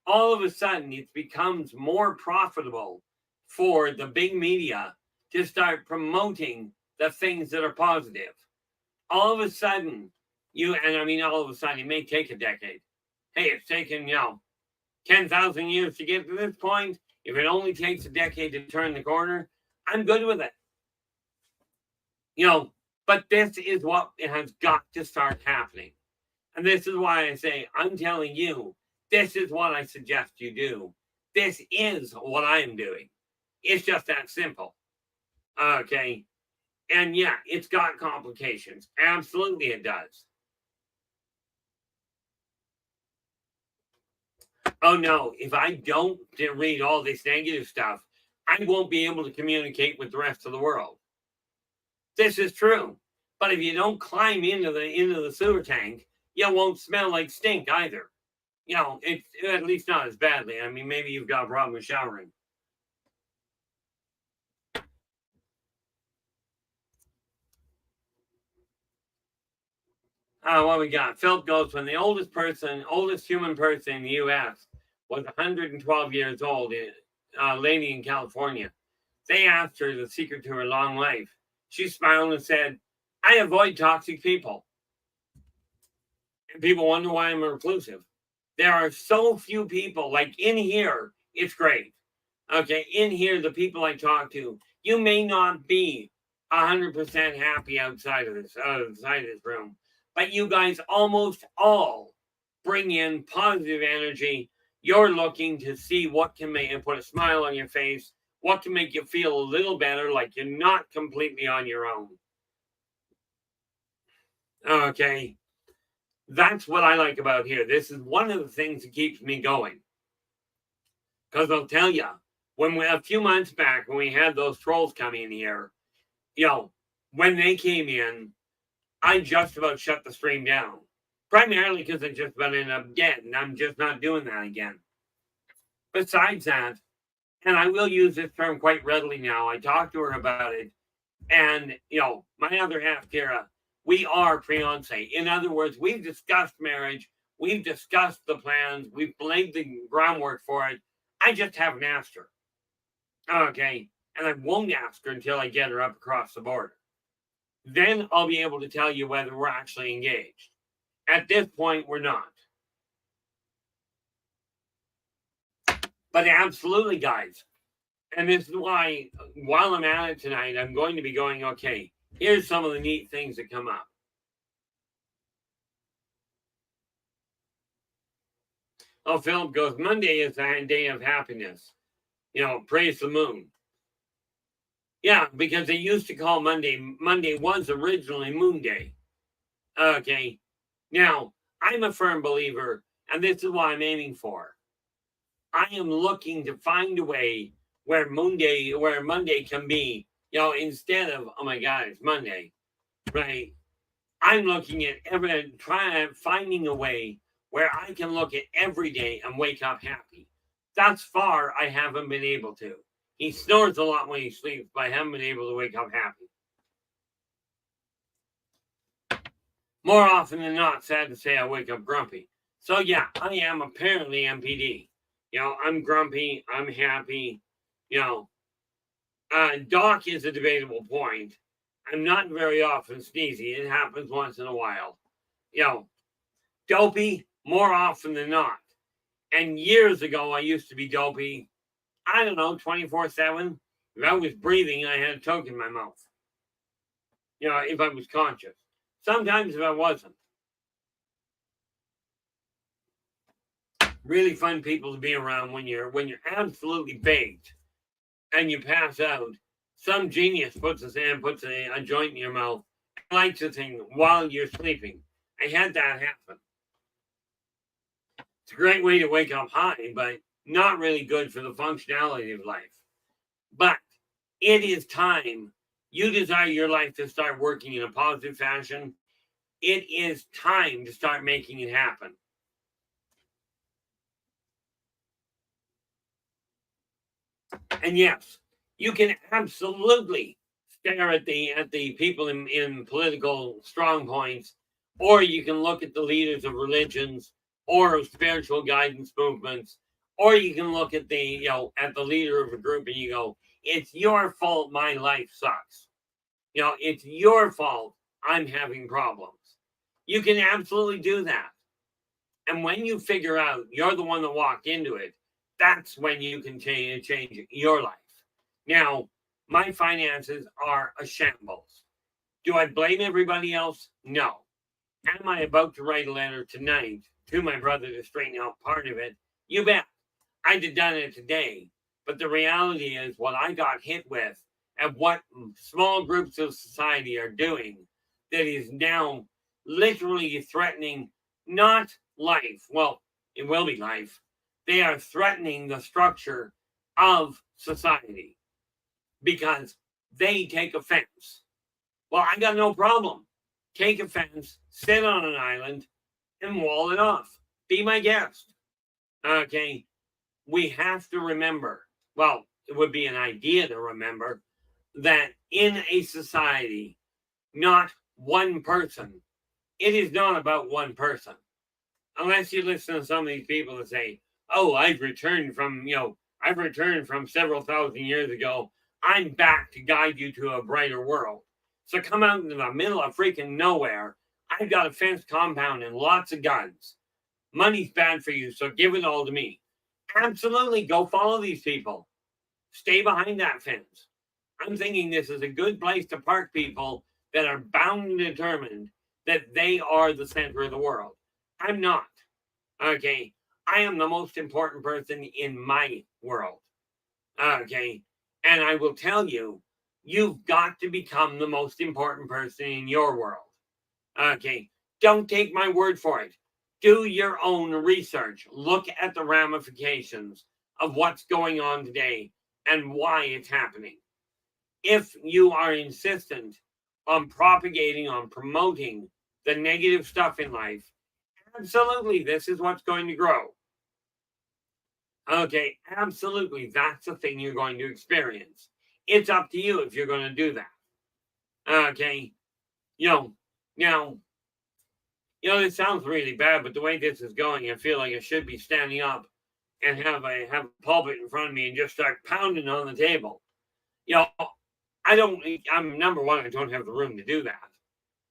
All of a sudden, it becomes more profitable for the big media to start promoting the things that are positive. All of a sudden, all of a sudden, it may take a decade. Hey, it's taken, 10,000 years to get to this point. If it only takes a decade to turn the corner, I'm good with it. But this is what has got to start happening. And this is why I say, I'm telling you, this is what I suggest you do. This is what I am doing. It's just that simple. Okay. And yeah, it's got complications. Absolutely it does. Oh no, if I don't read all this negative stuff, I won't be able to communicate with the rest of the world. This is true. But if you don't climb into the sewer tank, you won't smell like stink either. It's at least not as badly. I mean, maybe you've got a problem with showering. What we got? Philip goes, when the oldest human person in the U.S. was 112 years old, a lady in California. They asked her the secret to her long life. She smiled and said, I avoid toxic people. And people wonder why I'm a reclusive. There are so few people, like in here, it's great. Okay, in here, the people I talk to, you may not be 100% happy outside of this room, but you guys almost all bring in positive energy. You're looking to see what can make and put a smile on your face, what can make you feel a little better, like you're not completely on your own. Okay, that's what I like about here. This is one of the things that keeps me going. Because I'll tell you, a few months back, when we had those trolls come in here, when they came in, I just about shut the stream down. Primarily because I just about ended up dead, and I'm just not doing that again. Besides that, and I will use this term quite readily now, I talked to her about it, and, my other half, Kira, we are fiancé. In other words, we've discussed marriage, we've discussed the plans, we've laid the groundwork for it. I just haven't asked her. Okay, and I won't ask her until I get her up across the border. Then I'll be able to tell you whether we're actually engaged. At this point, we're not. But absolutely, guys. And this is why, while I'm at it tonight, I'm going to be going, okay, here's some of the neat things that come up. Oh, Philip goes, Monday is a day of happiness. Praise the moon. Yeah, because they used to call Monday was originally Moon Day. Okay. Now, I'm a firm believer, and this is what I'm aiming for. I am looking to find a way where Monday can be, instead of, oh my God, it's Monday, right? I'm looking at finding a way where I can look at every day and wake up happy. Thus far, I haven't been able to. He snores a lot when he sleeps, but I haven't been able to wake up happy. More often than not, sad to say, I wake up grumpy. So yeah, I am apparently MPD. I'm grumpy, I'm happy. Doc is a debatable point. I'm not very often sneezy. It happens once in a while. Dopey, more often than not. And years ago, I used to be dopey, I don't know, 24/7. If I was breathing, I had a toke in my mouth. If I was conscious. Sometimes if I wasn't. Really fun people to be around when you're absolutely baked and you pass out. Some genius puts a joint in your mouth and lights the thing while you're sleeping. I had that happen. It's a great way to wake up high, but not really good for the functionality of life. But it is time you desire your life to start working in a positive fashion. It is time to start making it happen. And yes, you can absolutely stare at the people in political strong points, or you can look at the leaders of religions or of spiritual guidance movements, or you can look at at the leader of a group and you go, it's your fault my life sucks. It's your fault I'm having problems. You can absolutely do that. And when you figure out you're the one that walked into it, that's when you can change your life. Now, my finances are a shambles. Do I blame everybody else? No. Am I about to write a letter tonight to my brother to straighten out part of it? You bet. I'd have done it today. But the reality is what I got hit with and what small groups of society are doing that is now literally threatening not life. Well, it will be life. They are threatening the structure of society because they take offense. Well, I got no problem. Take offense, sit on an island, and wall it off. Be my guest. Okay. We have to remember, well, it would be an idea to remember that in a society, not one person, it is not about one person. Unless you listen to some of these people that say, oh, I've returned from several thousand years ago. I'm back to guide you to a brighter world. So come out into the middle of freaking nowhere. I've got a fenced compound and lots of guns. Money's bad for you, so give it all to me. Absolutely, go follow these people. Stay behind that fence. I'm thinking this is a good place to park people that are bound and determined that they are the center of the world. I'm not. Okay. I am the most important person in my world. Okay. And I will tell you, you've got to become the most important person in your world. Okay. Don't take my word for it. Do your own research. Look at the ramifications of what's going on today and why it's happening. If you are insistent on propagating, on promoting the negative stuff in life, absolutely, this is what's going to grow. Okay, absolutely, that's the thing you're going to experience. It's up to you if you're going to do that. Okay, now, this sounds really bad, but the way this is going, I feel like I should be standing up and have a pulpit in front of me and just start pounding on the table. I'm number one, I don't have the room to do that.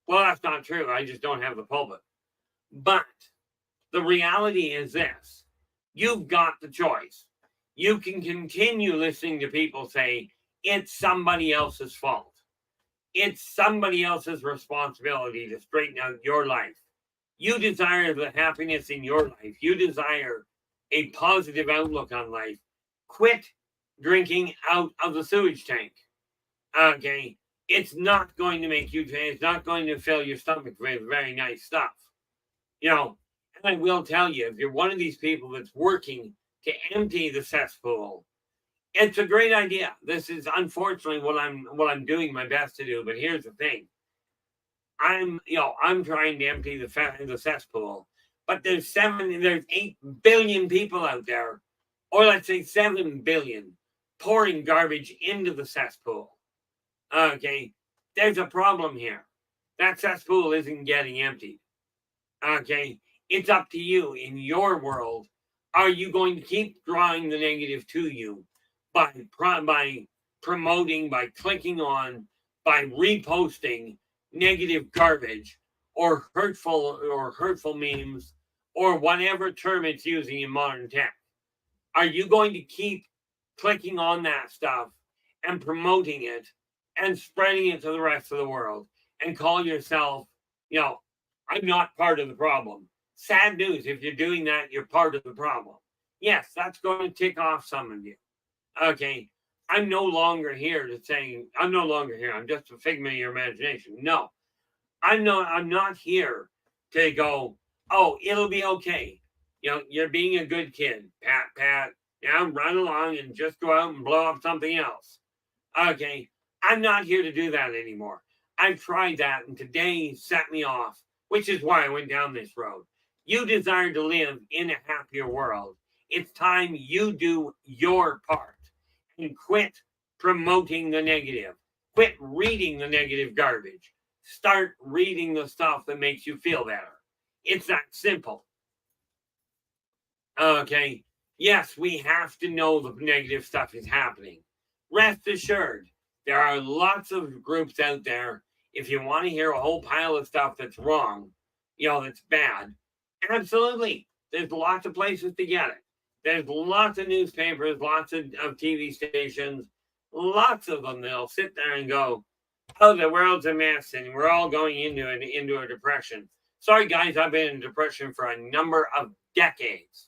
Well, that's not true. I just don't have the pulpit. But the reality is this. You've got the choice. You can continue listening to people say, it's somebody else's fault. It's somebody else's responsibility to straighten out your life. You desire the happiness in your life. You desire a positive outlook on life. Quit drinking out of the sewage tank. Okay. It's not going to make you, it's not going to fill your stomach with very nice stuff. And I will tell you, if you're one of these people that's working to empty the cesspool, it's a great idea. This is unfortunately what I'm doing my best to do. But here's the thing. I'm trying to empty the cesspool, but there's 8 billion people out there, or let's say 7 billion, pouring garbage into the cesspool. Okay, there's a problem here. That cesspool isn't getting emptied. Okay, it's up to you in your world. Are you going to keep drawing the negative to you by promoting, by clicking on, by reposting negative garbage or hurtful memes or whatever term it's using in modern tech? Are you going to keep clicking on that stuff and promoting it and spreading it to the rest of the world and call yourself, I'm not part of the problem? Sad news. If you're doing that, you're part of the problem. Yes, that's going to tick off some of you. Okay. I'm no longer here to say, I'm no longer here. I'm just a figment of your imagination. No, I'm not here to go, oh, it'll be okay. You're being a good kid. Pat. Run along and just go out and blow up something else. Okay. I'm not here to do that anymore. I've tried that, and today set me off which is why I went down this road. You desire to live in a happier world. It's time you do your part and quit promoting the negative. Quit reading the negative garbage. Start reading the stuff that makes you feel better. It's that simple. Okay. Yes, we have to know the negative stuff is happening. Rest assured, there are lots of groups out there. If you want to hear a whole pile of stuff that's wrong, that's bad, absolutely. There's lots of places to get it. There's lots of newspapers, lots of TV stations, lots of them. They'll sit there and go, oh, the world's a mess and we're all going into a depression. Sorry, guys, I've been in depression for a number of decades.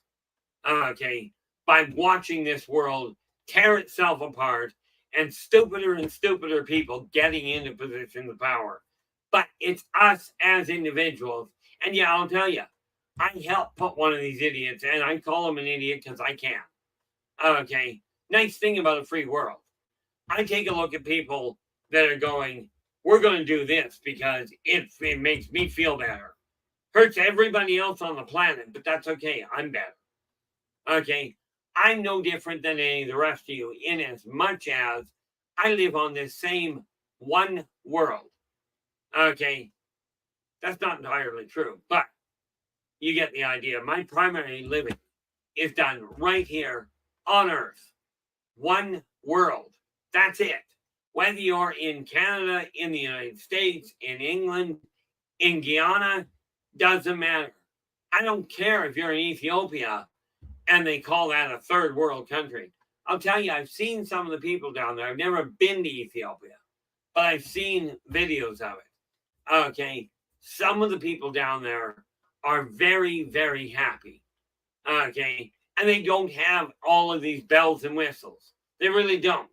Okay, by watching this world tear itself apart and stupider people getting into positions of power. But it's us as individuals. And yeah, I'll tell you, I helped put one of these idiots, and I call him an idiot because I can. Okay, nice thing about a free world. I take a look at people that are going, we're going to do this because it makes me feel better. Hurts everybody else on the planet, but that's okay. I'm better. Okay, I'm no different than any of the rest of you in as much as I live on this same one world. Okay, that's not entirely true, but you get the idea. My primary living is done right here on Earth. One world. That's it. Whether you're in Canada, in the United States, in England, in Guyana, doesn't matter. I don't care if you're in Ethiopia and they call that a third world country. I'll tell you, I've seen some of the people down there. I've never been to Ethiopia, but I've seen videos of it. Okay, some of the people down there are very, very happy. Okay, and they don't have all of these bells and whistles. They really don't.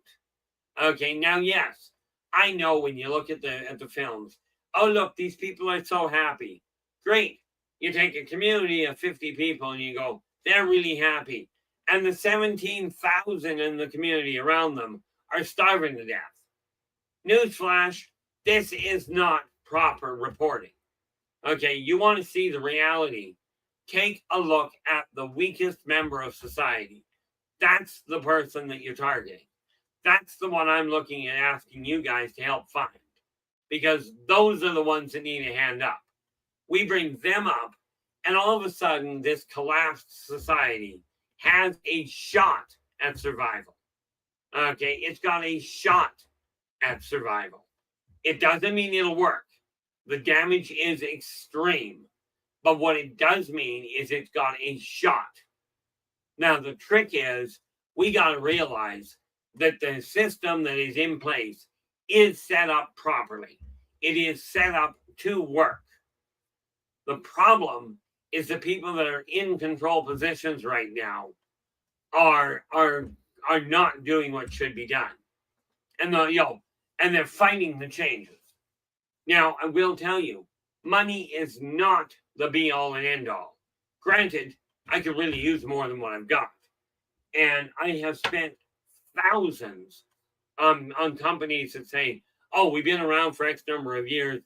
Okay, now, yes, I know when you look at the films, oh, look, these people are so happy. Great. You take a community of 50 people and you go, they're really happy. And the 17,000 in the community around them are starving to death. Newsflash, this is not proper reporting. Okay, you want to see the reality. Take a look at the weakest member of society. That's the person that you're targeting. That's the one I'm looking at asking you guys to help find. Because those are the ones that need a hand up. We bring them up, and all of a sudden, this collapsed society has a shot at survival. Okay, it's got a shot at survival. It doesn't mean it'll work. The damage is extreme. But what it does mean is it's got a shot. Now, the trick is we got to realize that the system that is in place is set up properly. It is set up to work. The problem is the people that are in control positions right now are not doing what should be done. And they're fighting the changes. Now, I will tell you, money is not the be all and end all. Granted, I could really use more than what I've got. And I have spent thousands on companies that say, oh, we've been around for X number of years.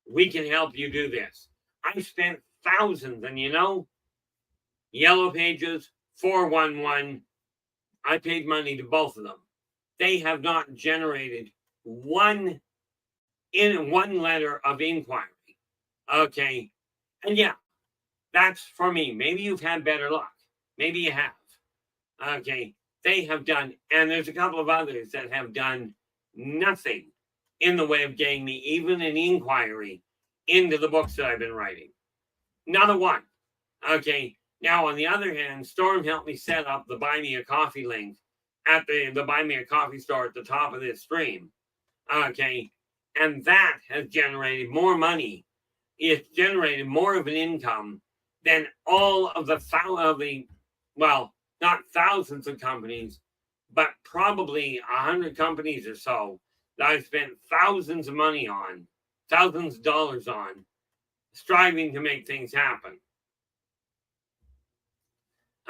We can help you do this. I spent thousands, and Yellow Pages, 411, I paid money to both of them. They have not generated one letter of inquiry. Okay. And yeah, that's for me. Maybe you've had better luck. Maybe you have. Okay. They have done, and there's a couple of others that have done nothing in the way of getting me even an inquiry into the books that I've been writing. Not a one. Okay. Now, on the other hand, Storm helped me set up the Buy Me a Coffee link at the Buy Me a Coffee store at the top of this stream. Okay. And that has generated more money. It's generated more of an income than all of not thousands of companies, but probably 100 companies or so that I've spent thousands of dollars on, striving to make things happen.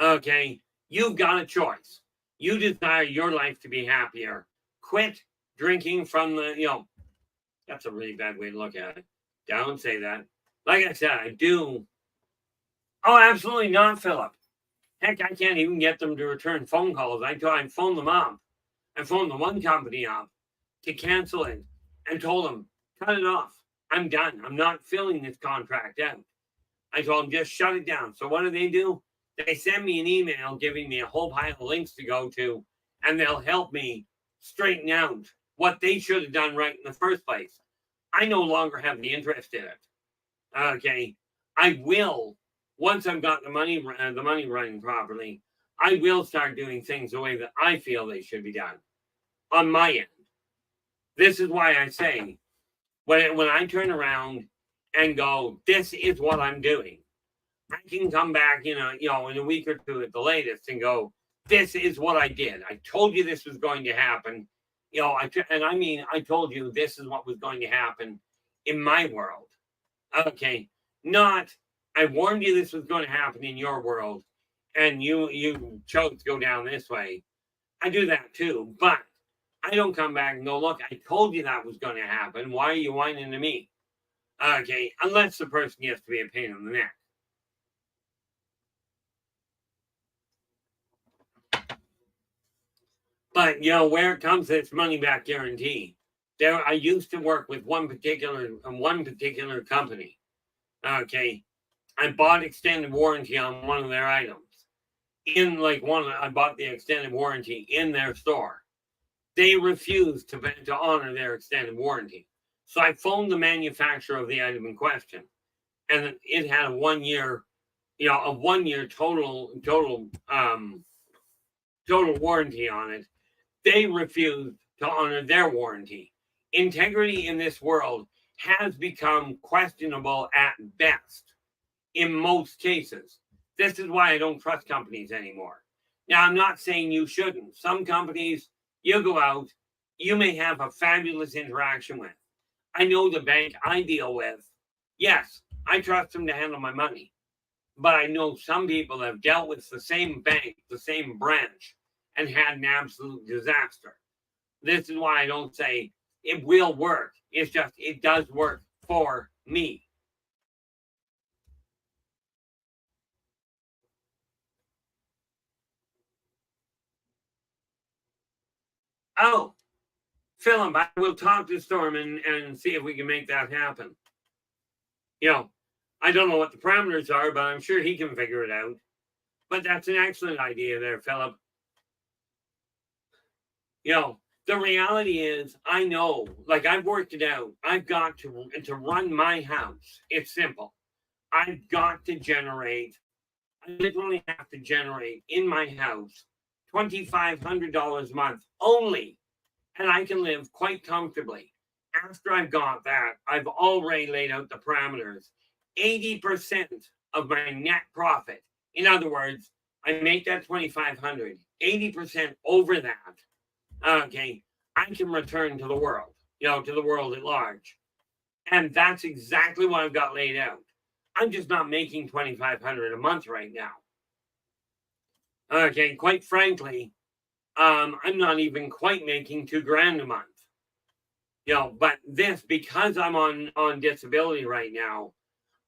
Okay, you've got a choice. You desire your life to be happier. Quit drinking from that's a really bad way to look at it. Don't say that. Like I said, I do. Oh, absolutely not, Philip. Heck, I can't even get them to return phone calls. I phoned them up. I phoned the one company up to cancel it and told them, cut it off. I'm done. I'm not filling this contract out. I told them, just shut it down. So what do? They send me an email giving me a whole pile of links to go to, and they'll help me straighten out what they should have done right in the first place. I no longer have the interest in it. Okay. I will, once I've got the money running properly, I will start doing things the way that I feel they should be done on my end. This is why I say, when I turn around and go, this is what I'm doing, I can come back in a week or two at the latest and go, this is what I did. I told you this was going to happen. I told you this is what was going to happen in my world. Okay, not I warned you this was going to happen in your world, and you chose to go down this way. I do that too, but I don't come back and go, look, I told you that was going to happen. Why are you whining to me? Okay, unless the person gets to be a pain in the neck. But where it comes to this money back guarantee, I used to work with one particular company. Okay, I bought extended warranty on one of their items. I bought the extended warranty in their store. They refused to honor their extended warranty. So I phoned the manufacturer of the item in question, and it had a 1 year, total warranty on it. They refused to honor their warranty. Integrity in this world has become questionable at best in most cases. This is why I don't trust companies anymore. Now, I'm not saying you shouldn't. Some companies, you go out, you may have a fabulous interaction with. I know the bank I deal with. Yes, I trust them to handle my money. But I know some people have dealt with the same bank, the same branch, and had an absolute disaster. This is why I don't say it will work. It's just, it does work for me. Oh, Philip, I will talk to Storm and see if we can make that happen. I don't know what the parameters are, but I'm sure he can figure it out. But that's an excellent idea there, Philip. The reality is, I know, like I've worked it out. I've got to run my house. It's simple. I literally have to generate in my house $2,500 a month only, and I can live quite comfortably. After I've got that, I've already laid out the parameters. 80% of my net profit. In other words, I make that 2,500. 80% over that. Okay, I can return to the world, to the world at large. And that's exactly what I've got laid out. I'm just not making 2,500 a month right now. Okay, quite frankly, I'm not even quite making $2,000 a month. But because I'm on disability right now,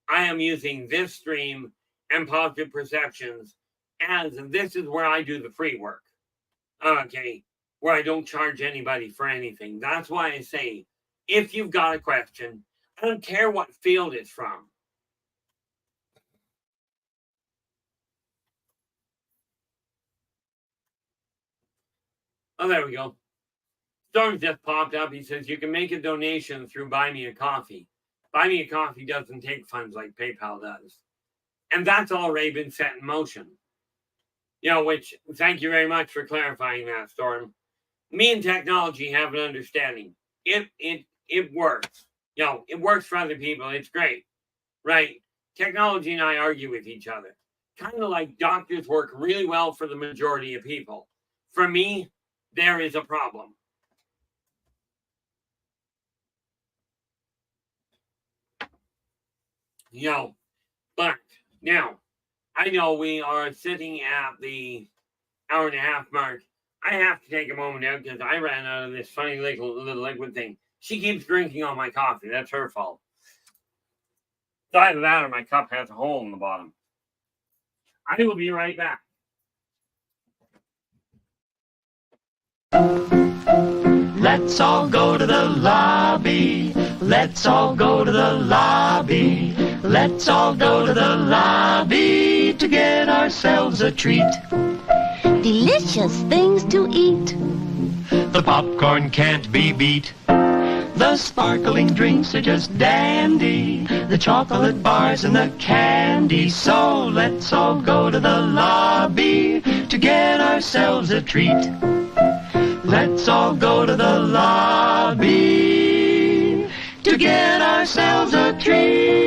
I am using this stream and positive perceptions as this is where I do the free work. Okay, where I don't charge anybody for anything. That's why I say, if you've got a question, I don't care what field it's from. Oh, there we go. Storm just popped up. He says, you can make a donation through Buy Me a Coffee. Buy Me a Coffee doesn't take funds like PayPal does. And that's already been set in motion. Which, thank you very much for clarifying that, Storm. Me and technology have an understanding. It works. It works for other people. It's great, right? Technology and I argue with each other. Kind of like doctors work really well for the majority of people. For me, there is a problem. But now I know we are sitting at the hour and a half mark. I have to take a moment out because I ran out of this funny little liquid thing. She keeps drinking all my coffee. That's her fault. It's either that or my cup has a hole in the bottom. I will be right back.
Let's all go to the lobby. Let's all go to the lobby. Let's all go to the lobby to get ourselves a treat.
Delicious things to eat.
The popcorn can't be beat. The sparkling drinks are just dandy. The chocolate bars and the candy. So let's all go to the lobby to get ourselves a treat. Let's all go to the lobby to get ourselves a treat.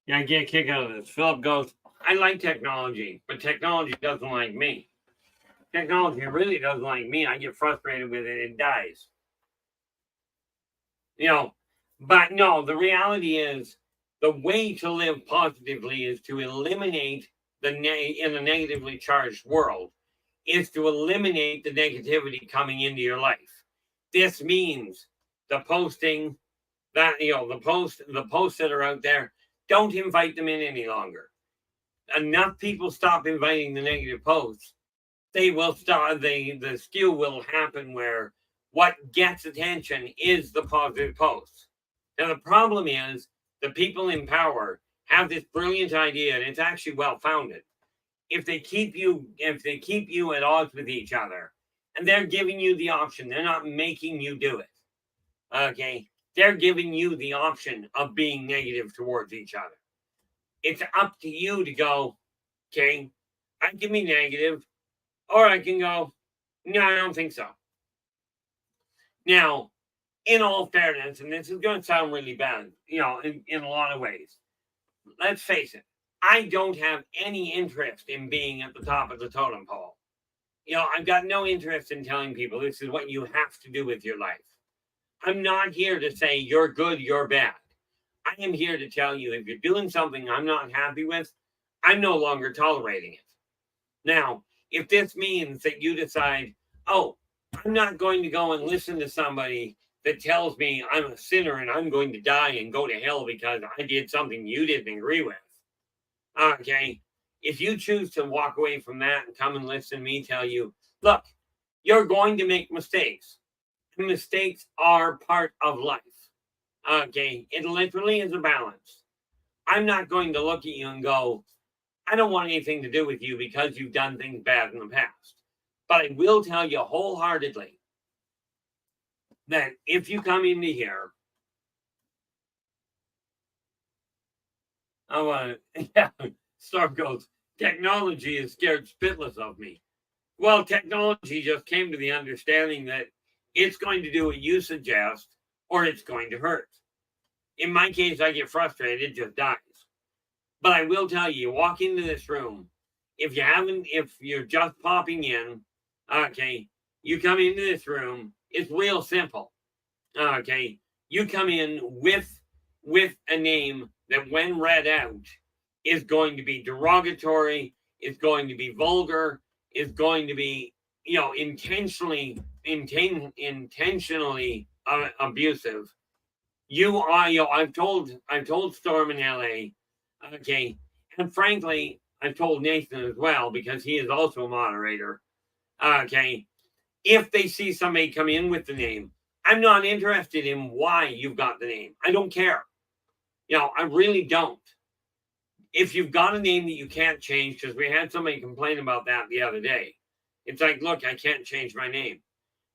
Yeah, I get a kick out of this. Philip goes, I like technology, but technology doesn't like me. Technology really doesn't like me. I get frustrated with it. It dies. But no, the reality is the way to live positively is to eliminate in a negatively charged world is to eliminate the negativity coming into your life. This means the posting that, the posts that are out there, don't invite them in any longer. Enough people stop inviting the negative posts. They will start, the skew will happen where what gets attention is the positive posts. Now, the problem is the people in power have this brilliant idea, and it's actually well-founded. If they keep you at odds with each other, and they're giving you the option, they're not making you do it. Okay? They're giving you the option of being negative towards each other. It's up to you to go, okay, I can be negative, or I can go, no, I don't think so. Now, in all fairness, and this is going to sound really bad, in a lot of ways, let's face it, I don't have any interest in being at the top of the totem pole. I've got no interest in telling people this is what you have to do with your life. I'm not here to say you're good, you're bad. I am here to tell you if you're doing something I'm not happy with, I'm no longer tolerating it. Now, if this means that you decide, oh, I'm not going to go and listen to somebody that tells me I'm a sinner and I'm going to die and go to hell because I did something you didn't agree with. Okay, if you choose to walk away from that and come and listen to me tell you, look, you're going to make mistakes. Mistakes are part of life. Okay, it literally is a balance. I'm not going to look at you and go, I don't want anything to do with you because you've done things bad in the past. But I will tell you wholeheartedly that if you come into here, Storm goes, technology is scared spitless of me. Well, technology just came to the understanding that it's going to do what you suggest or it's going to hurt. In my case, I get frustrated, it just dies. But I will tell you, walk into this room, if you're just popping in, okay, you come into this room, it's real simple. Okay, you come in with a name that when read out is going to be derogatory, is going to be vulgar, is going to be, intentionally abusive. You are, I've told Storm in LA, okay, and frankly, I've told Nathan as well because he is also a moderator. Okay, if they see somebody come in with the name, I'm not interested in why you've got the name. I don't care. I really don't. If you've got a name that you can't change, because we had somebody complain about that the other day. It's like, look, I can't change my name.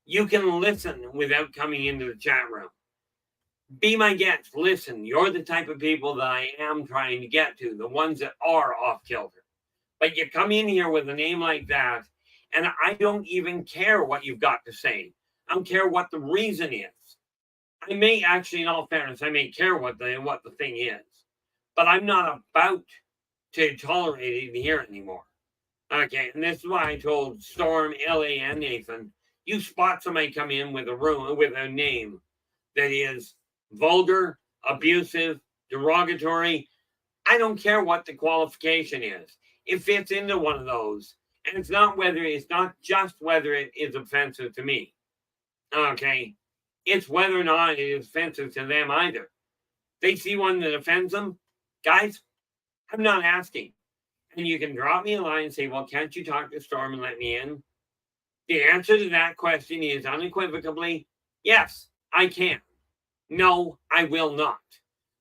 You can listen without coming into the chat room. Be my guest. Listen, you're the type of people that I am trying to get to, the ones that are off kilter. But you come in here with a name like that, and I don't even care what you've got to say. I don't care what the reason is. I may actually, in all fairness, I may care what the thing is. But I'm not about to tolerate it here anymore. Okay, and this is why I told Storm, LA, and Nathan, you spot somebody come in with a name that is vulgar, abusive, derogatory. I don't care what the qualification is. It fits into one of those. And it's not just whether it is offensive to me. Okay. It's whether or not it is offensive to them either. They see one that offends them, guys, I'm not asking. And you can drop me a line and say, well, can't you talk to Storm and let me in? The answer to that question is unequivocally, yes, I can. No, I will not.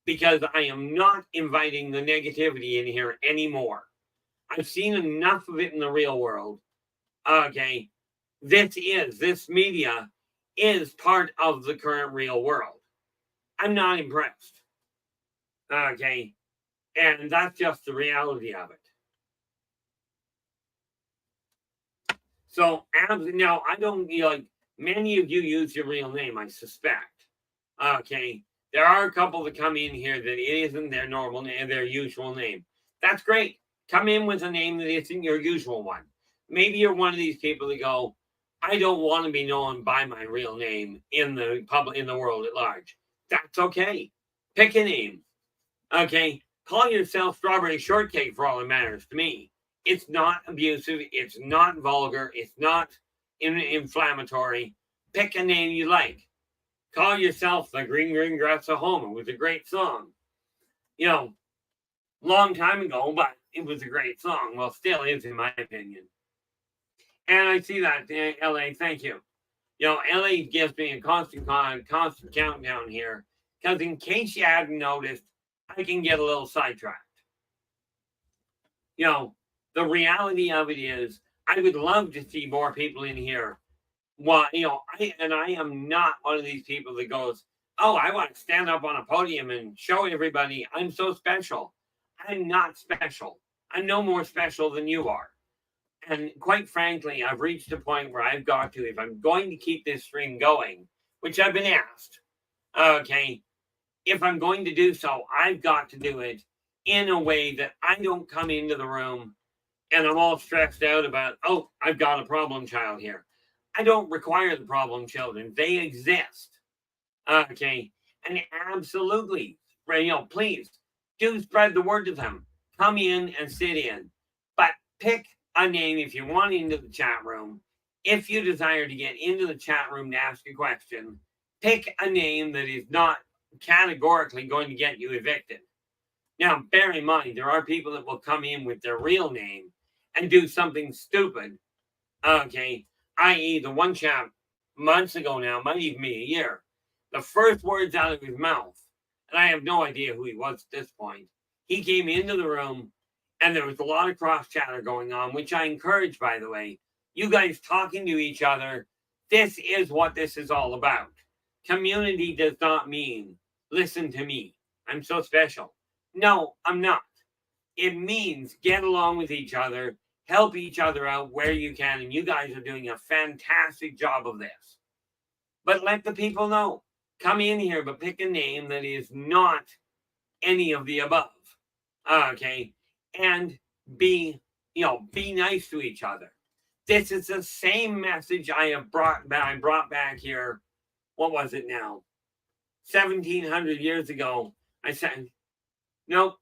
Because I am not inviting the negativity in here anymore. I've seen enough of it in the real world. Okay. This media is part of the current real world. I'm not impressed. Okay. And that's just the reality of it. So, now, I don't, many of you use your real name, I suspect. Okay. There are a couple that come in here that it isn't their normal name, their usual name. That's great. Come in with a name that isn't your usual one. Maybe you're one of these people that go, I don't want to be known by my real name in the world at large. That's okay. Pick a name. Okay. Call yourself Strawberry Shortcake for all that matters to me. It's not abusive. It's not vulgar. It's not inflammatory. Pick a name you like. Call yourself the Green Green Grass of Home. It was a great song. Long time ago, but it was a great song. Well, still is, in my opinion. And I see that, LA, thank you. LA gives me a constant countdown here. Because in case you hadn't noticed, I can get a little sidetracked. The reality of it is, I would love to see more people in here. Well, I am not one of these people that goes, oh, I want to stand up on a podium and show everybody I'm so special. I'm not special. I'm no more special than you are. And quite frankly, I've reached a point where I've got to, if I'm going to keep this stream going, which I've been asked, okay, if I'm going to do so, I've got to do it in a way that I don't come into the room and I'm all stressed out about, oh, I've got a problem child here. I don't require the problem children. They exist. Okay. And absolutely, please do spread the word to them. Come in and sit in. But pick a name if you want into the chat room. If you desire to get into the chat room to ask a question, pick a name that is not categorically going to get you evicted. Now, bear in mind, there are people that will come in with their real name and do something stupid. Okay. I.e., the one chap months ago now, might even be a year, the first words out of his mouth, and I have no idea who he was at this point, he came into the room and there was a lot of cross chatter going on, which I encourage, by the way. You guys talking to each other, this is what this is all about. Community does not mean, listen to me, I'm so special. No, I'm not. It means get along with each other, help each other out where you can, and you guys are doing a fantastic job of this. But let the people know. Come in here, but pick a name that is not any of the above. Okay? And be nice to each other. This is the same message I brought back here. What was it now? 1700 years ago. I said, nope.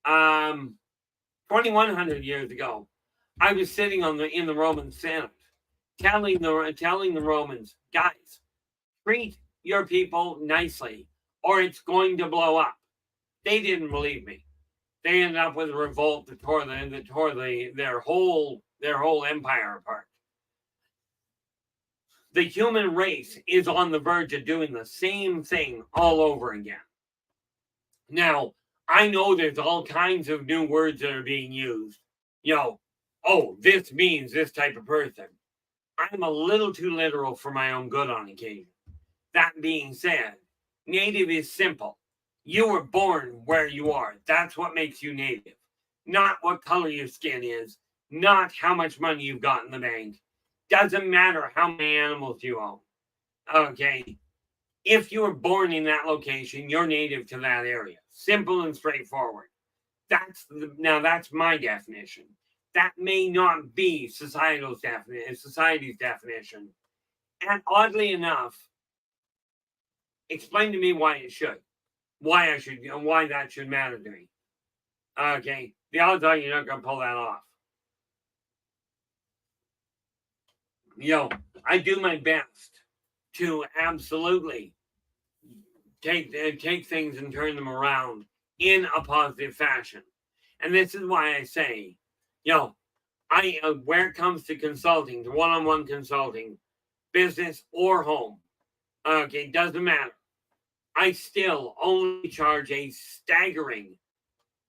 2100 years ago. I was sitting in the Roman Senate, telling the Romans, guys, treat your people nicely, or it's going to blow up. They didn't believe me. They ended up with a revolt that tore their whole empire apart. The human race is on the verge of doing the same thing all over again. Now, I know there's all kinds of new words that are being used. Oh, this means this type of person. I'm a little too literal for my own good on occasion. That being said, native is simple. You were born where you are. That's what makes you native. Not what color your skin is. Not how much money you've got in the bank. Doesn't matter how many animals you own. Okay. If you were born in that location, you're native to that area. Simple and straightforward. That's my definition. That may not be society's definition. And oddly enough, explain to me why it should. Why that should matter to me. Okay. The odds are you're not going to pull that off. I do my best to absolutely take things and turn them around in a positive fashion. And this is why I say, where it comes to consulting, to one-on-one consulting, business or home, okay, doesn't matter. I still only charge a staggering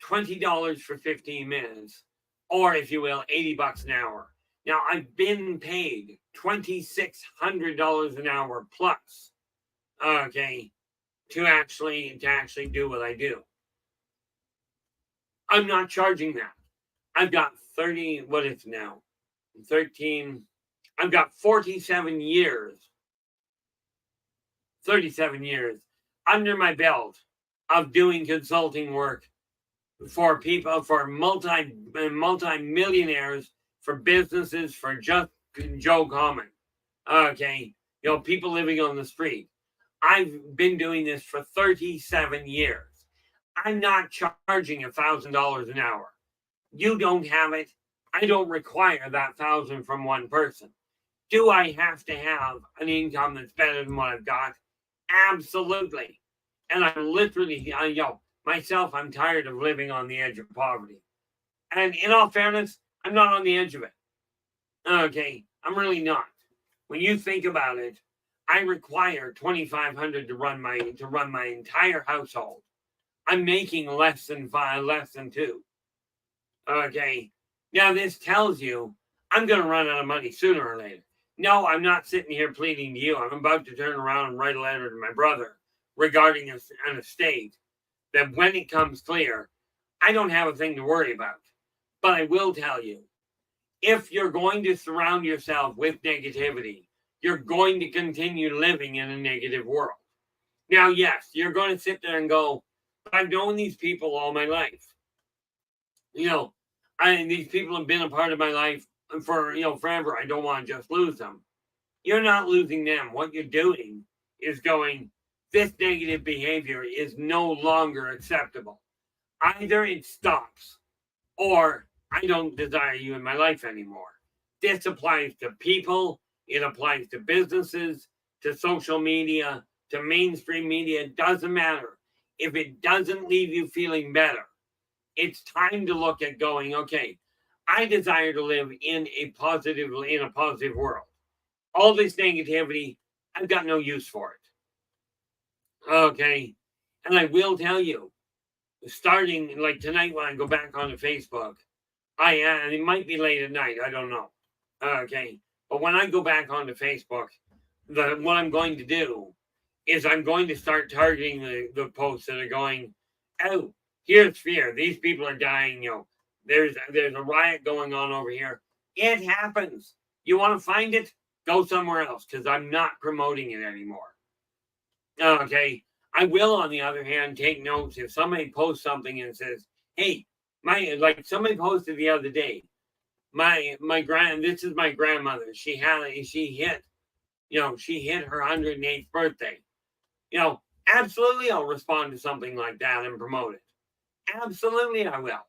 $20 for 15 minutes, or if you will, $80 an hour. Now, I've been paid $2,600 an hour plus, okay, to actually do what I do. I'm not charging that. I've got 37 years under my belt of doing consulting work for people, for multi-millionaires, for businesses, for just Joe Common. Okay. People living on the street. I've been doing this for 37 years. I'm not charging $1,000 an hour. You don't have it. I don't require that $1,000 from one person. Do I have to have an income that's better than what I've got? Absolutely. And I'm literally, myself, I'm tired of living on the edge of poverty. And in all fairness, I'm not on the edge of it. Okay, I'm really not. When you think about it, I require $2,500 to run my entire household. I'm making less than $2. Okay, now this tells you I'm going to run out of money sooner or later. No, I'm not sitting here pleading to you. I'm about to turn around and write a letter to my brother regarding an estate that when it comes clear, I don't have a thing to worry about. But I will tell you, if you're going to surround yourself with negativity, you're going to continue living in a negative world. Now, yes, you're going to sit there and go, but I've known these people all my life. These people have been a part of my life for, forever. I don't want to just lose them. You're not losing them. What you're doing is going, this negative behavior is no longer acceptable. Either it stops or I don't desire you in my life anymore. This applies to people. It applies to businesses, to social media, to mainstream media. It doesn't matter. If it doesn't leave you feeling better, it's time to look at going, okay, I desire to live in a positive world. All this negativity, I've got no use for it. Okay. And I will tell you, starting like tonight when I go back onto Facebook, and it might be late at night, I don't know. Okay. But when I go back onto Facebook, what I'm going to do is I'm going to start targeting the posts that are going, oh, Here's fear. These people are dying. There's a riot going on over here. It happens. You want to find it? Go somewhere else, because I'm not promoting it anymore. Okay. I will, on the other hand, take notes if somebody posts something and says, "Hey, like somebody posted the other day, this is my grandmother. She hit her 108th birthday." Absolutely, I'll respond to something like that and promote it. Absolutely, I will.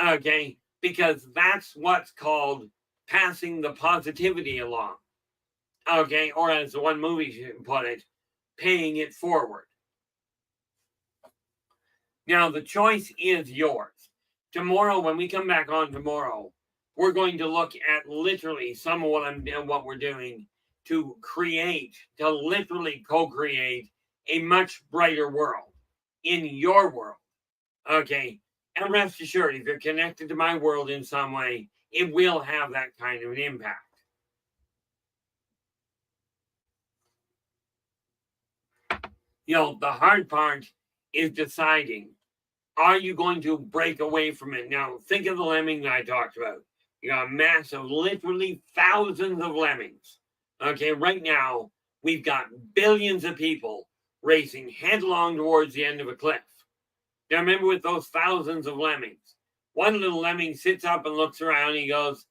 Okay, because that's what's called passing the positivity along. Okay, or as the one movie put it, paying it forward. Now, the choice is yours. Tomorrow, when we come back on tomorrow, we're going to look at literally some of what we're doing to literally co-create a much brighter world in your world. Okay, and rest assured, if you're connected to my world in some way, it will have that kind of an impact. The hard part is deciding, are you going to break away from it? Now, think of the lemming that I talked about. You got a mass of literally thousands of lemmings. Okay, right now, we've got billions of people racing headlong towards the end of a cliff. Now, remember, with those thousands of lemmings, one little lemming sits up and looks around and he goes,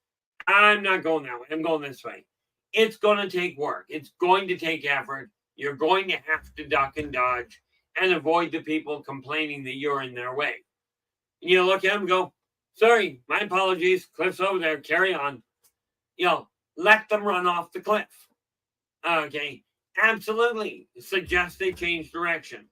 "I'm not going that way. I'm going this way." It's going to take work. It's going to take effort. You're going to have to duck and dodge and avoid the people complaining that you're in their way. And you look at them and go, "Sorry, my apologies. Cliff's over there. Carry on." Let them run off the cliff. Okay, absolutely. Suggest they change direction.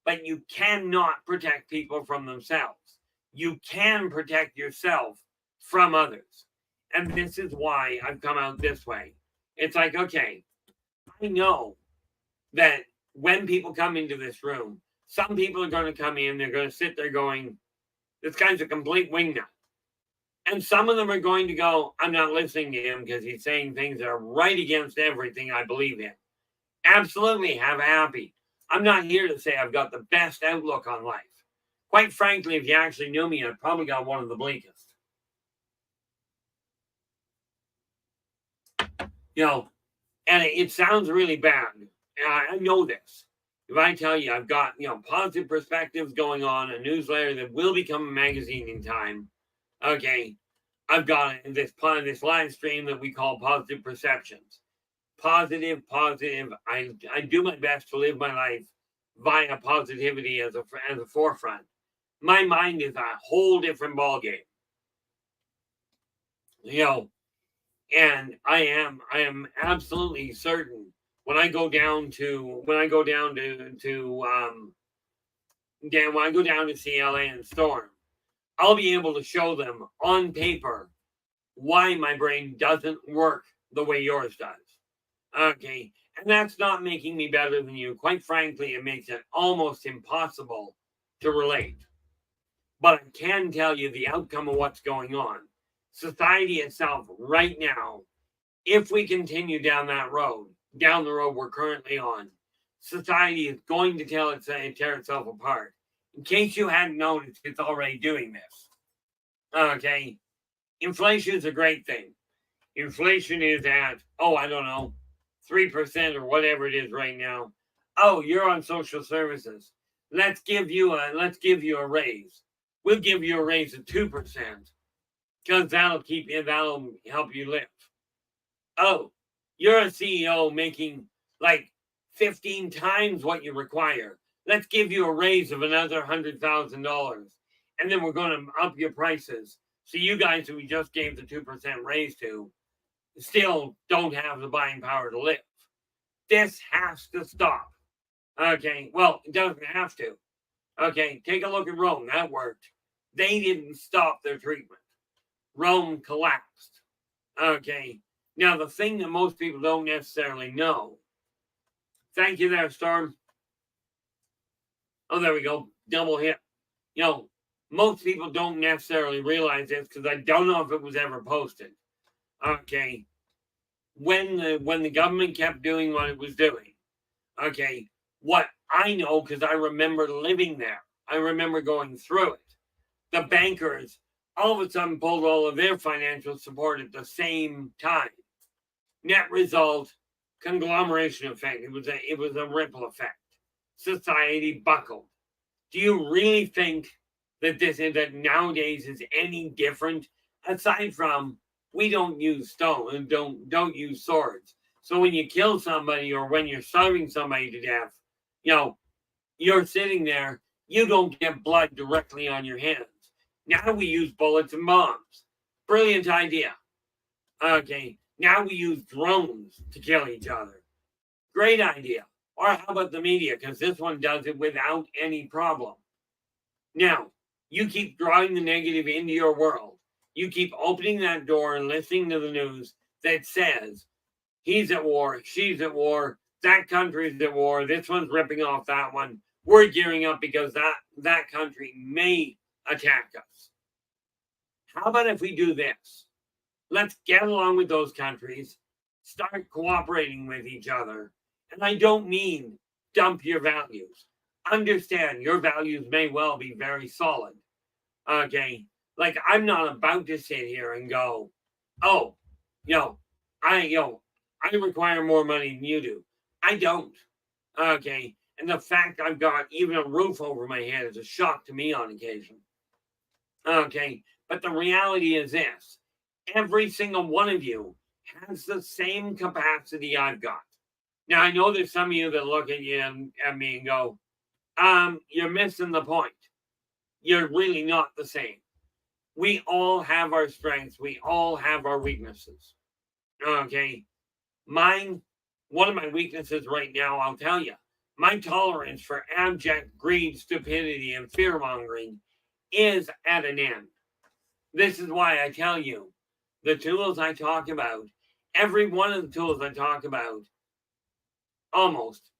But you cannot protect people from themselves. You can protect yourself from others. And this is why I've come out this way. It's like, okay, I know that when people come into this room, some people are going to come in, they're going to sit there going, "This guy's a complete wingnut." And some of them are going to go, "I'm not listening to him because he's saying things that are right against everything I believe in." Absolutely, have happy. I'm not here to say I've got the best outlook on life. Quite frankly, if you actually knew me, I've probably got one of the bleakest. And it sounds really bad. I know this. If I tell you I've got, positive perspectives going on, a newsletter that will become a magazine in time. Okay. I've got this live stream that we call Positive Perceptions. Positive. I do my best to live my life via positivity as a forefront. My mind is a whole different ballgame. And I am absolutely certain when I go down to see LA and Storm, I'll be able to show them on paper why my brain doesn't work the way yours does. Okay, and that's not making me better than you. Quite frankly, it makes it almost impossible to relate. But I can tell you the outcome of what's going on. Society itself right now, if we continue down the road we're currently on, society is going to tear itself apart. In case you hadn't noticed, it's already doing this. Okay, inflation is a great thing. Inflation is at, 3% or whatever it is right now. Oh, you're on social services. Let's give you a raise. We'll give you a raise of 2%. Because that'll help you live. Oh, you're a CEO making like 15 times what you require. Let's give you a raise of another $100,000. And then we're going to up your prices. So you guys who we just gave the 2% raise to still don't have the buying power to live. This has to stop. Okay, well, it doesn't have to. Okay, take a look at Rome. That worked. They didn't stop their treatment. Rome collapsed. Okay, now the thing that most people don't necessarily know. Thank you there, Storm. Oh, there we go. Double hit. Most people don't necessarily realize this because I don't know if it was ever posted. Okay, when the government kept doing what it was doing. Okay, what I know, because I remember living there. I remember going through it. The bankers all of a sudden pulled all of their financial support at the same time. Net result, conglomeration effect. It was a ripple effect. Society buckled. Do you really think that that nowadays is any different? Aside from we don't use stone and don't use swords. So when you kill somebody or when you're starving somebody to death, you're sitting there, you don't get blood directly on your hands. Now we use bullets and bombs. Brilliant idea. Okay, now we use drones to kill each other. Great idea. Or how about the media? Because this one does it without any problem. Now, you keep drawing the negative into your world. You keep opening that door and listening to the news that says, he's at war, she's at war, that country's at war, this one's ripping off that one. We're gearing up because that country may attack us. How about if we do this? Let's get along with those countries, start cooperating with each other. And I don't mean dump your values. Understand your values may well be very solid. Okay. Like I'm not about to sit here and go, oh, I require more money than you do. I don't. Okay. And the fact I've got even a roof over my head is a shock to me on occasion. Okay. But the reality is this. Every single one of you has the same capacity I've got. Now, I know there's some of you that look at you and at me and go, you're missing the point. You're really not the same. We all have our strengths. We all have our weaknesses. Okay. One of my weaknesses right now, I'll tell you, my tolerance for abject greed, stupidity, and fear-mongering is at an end. This is why I tell you, the tools I talk about, every one of the tools I talk about, almost,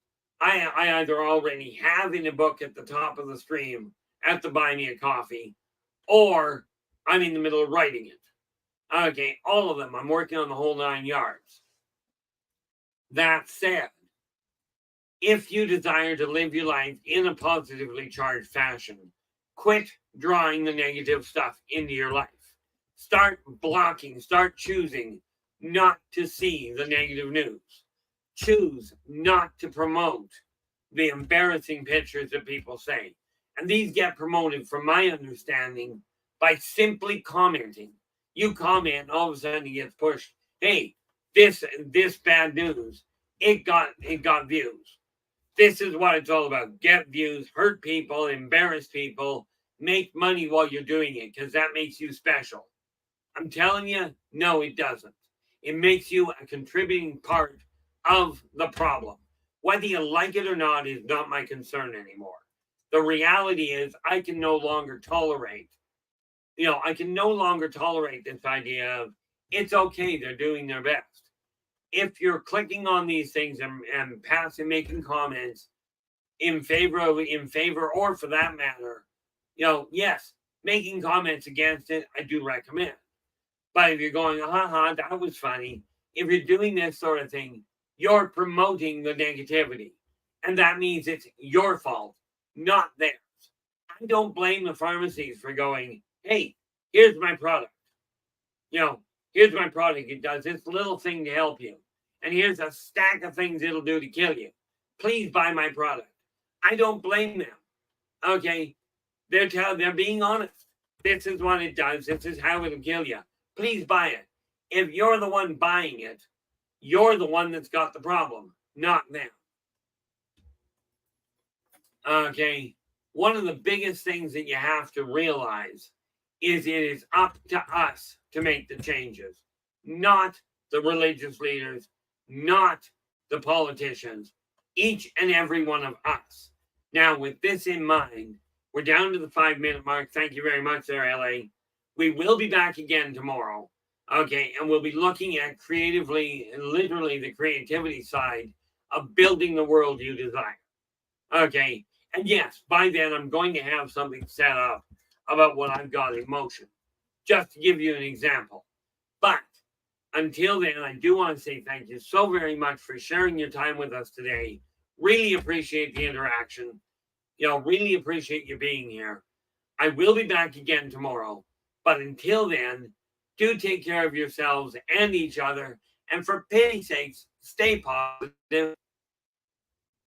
I either already have in a book at the top of the stream at the Buy Me a Coffee, or I'm in the middle of writing it. Okay, all of them. I'm working on the whole 9 yards. That said, if you desire to live your life in a positively charged fashion, quit drawing the negative stuff into your life. Start blocking, start choosing not to see the negative news. Choose not to promote the embarrassing pictures that people say. And these get promoted, from my understanding, by simply commenting. You comment, all of a sudden it gets pushed. Hey, this bad news, it got views. This is what it's all about. Get views, hurt people, embarrass people, make money while you're doing it, because that makes you special. I'm telling you, no, it doesn't. It makes you a contributing part of the problem. Whether you like it or not is not my concern anymore. The reality is I can no longer tolerate this idea of it's okay, they're doing their best. If you're clicking on these things and passing, making comments in favor, or for that matter, yes, making comments against it, I do recommend. But if you're going, that was funny, if you're doing this sort of thing, you're promoting the negativity. And that means it's your fault, not theirs. I don't blame the pharmacies for going, hey, here's my product. Here's my product. It does this little thing to help you. And here's a stack of things it'll do to kill you. Please buy my product. I don't blame them. Okay? They're being honest. This is what it does. This is how it'll kill you. Please buy it. If you're the one buying it, you're the one that's got the problem, not them. Okay? One of the biggest things that you have to realize is it is up to us to make the changes, not the religious leaders, not the politicians, each and every one of us. Now, with this in mind, we're down to the 5-minute mark. Thank you very much there, LA. We will be back again tomorrow. Okay, and we'll be looking at creatively, literally the creativity side of building the world you desire. Okay, and yes, by then I'm going to have something set up about what I've got in motion, just to give you an example. But until then, I do want to say thank you so very much for sharing your time with us today. Really appreciate the interaction. really appreciate you being here. I will be back again tomorrow. But until then, do take care of yourselves and each other. And for pity's sakes, stay positive.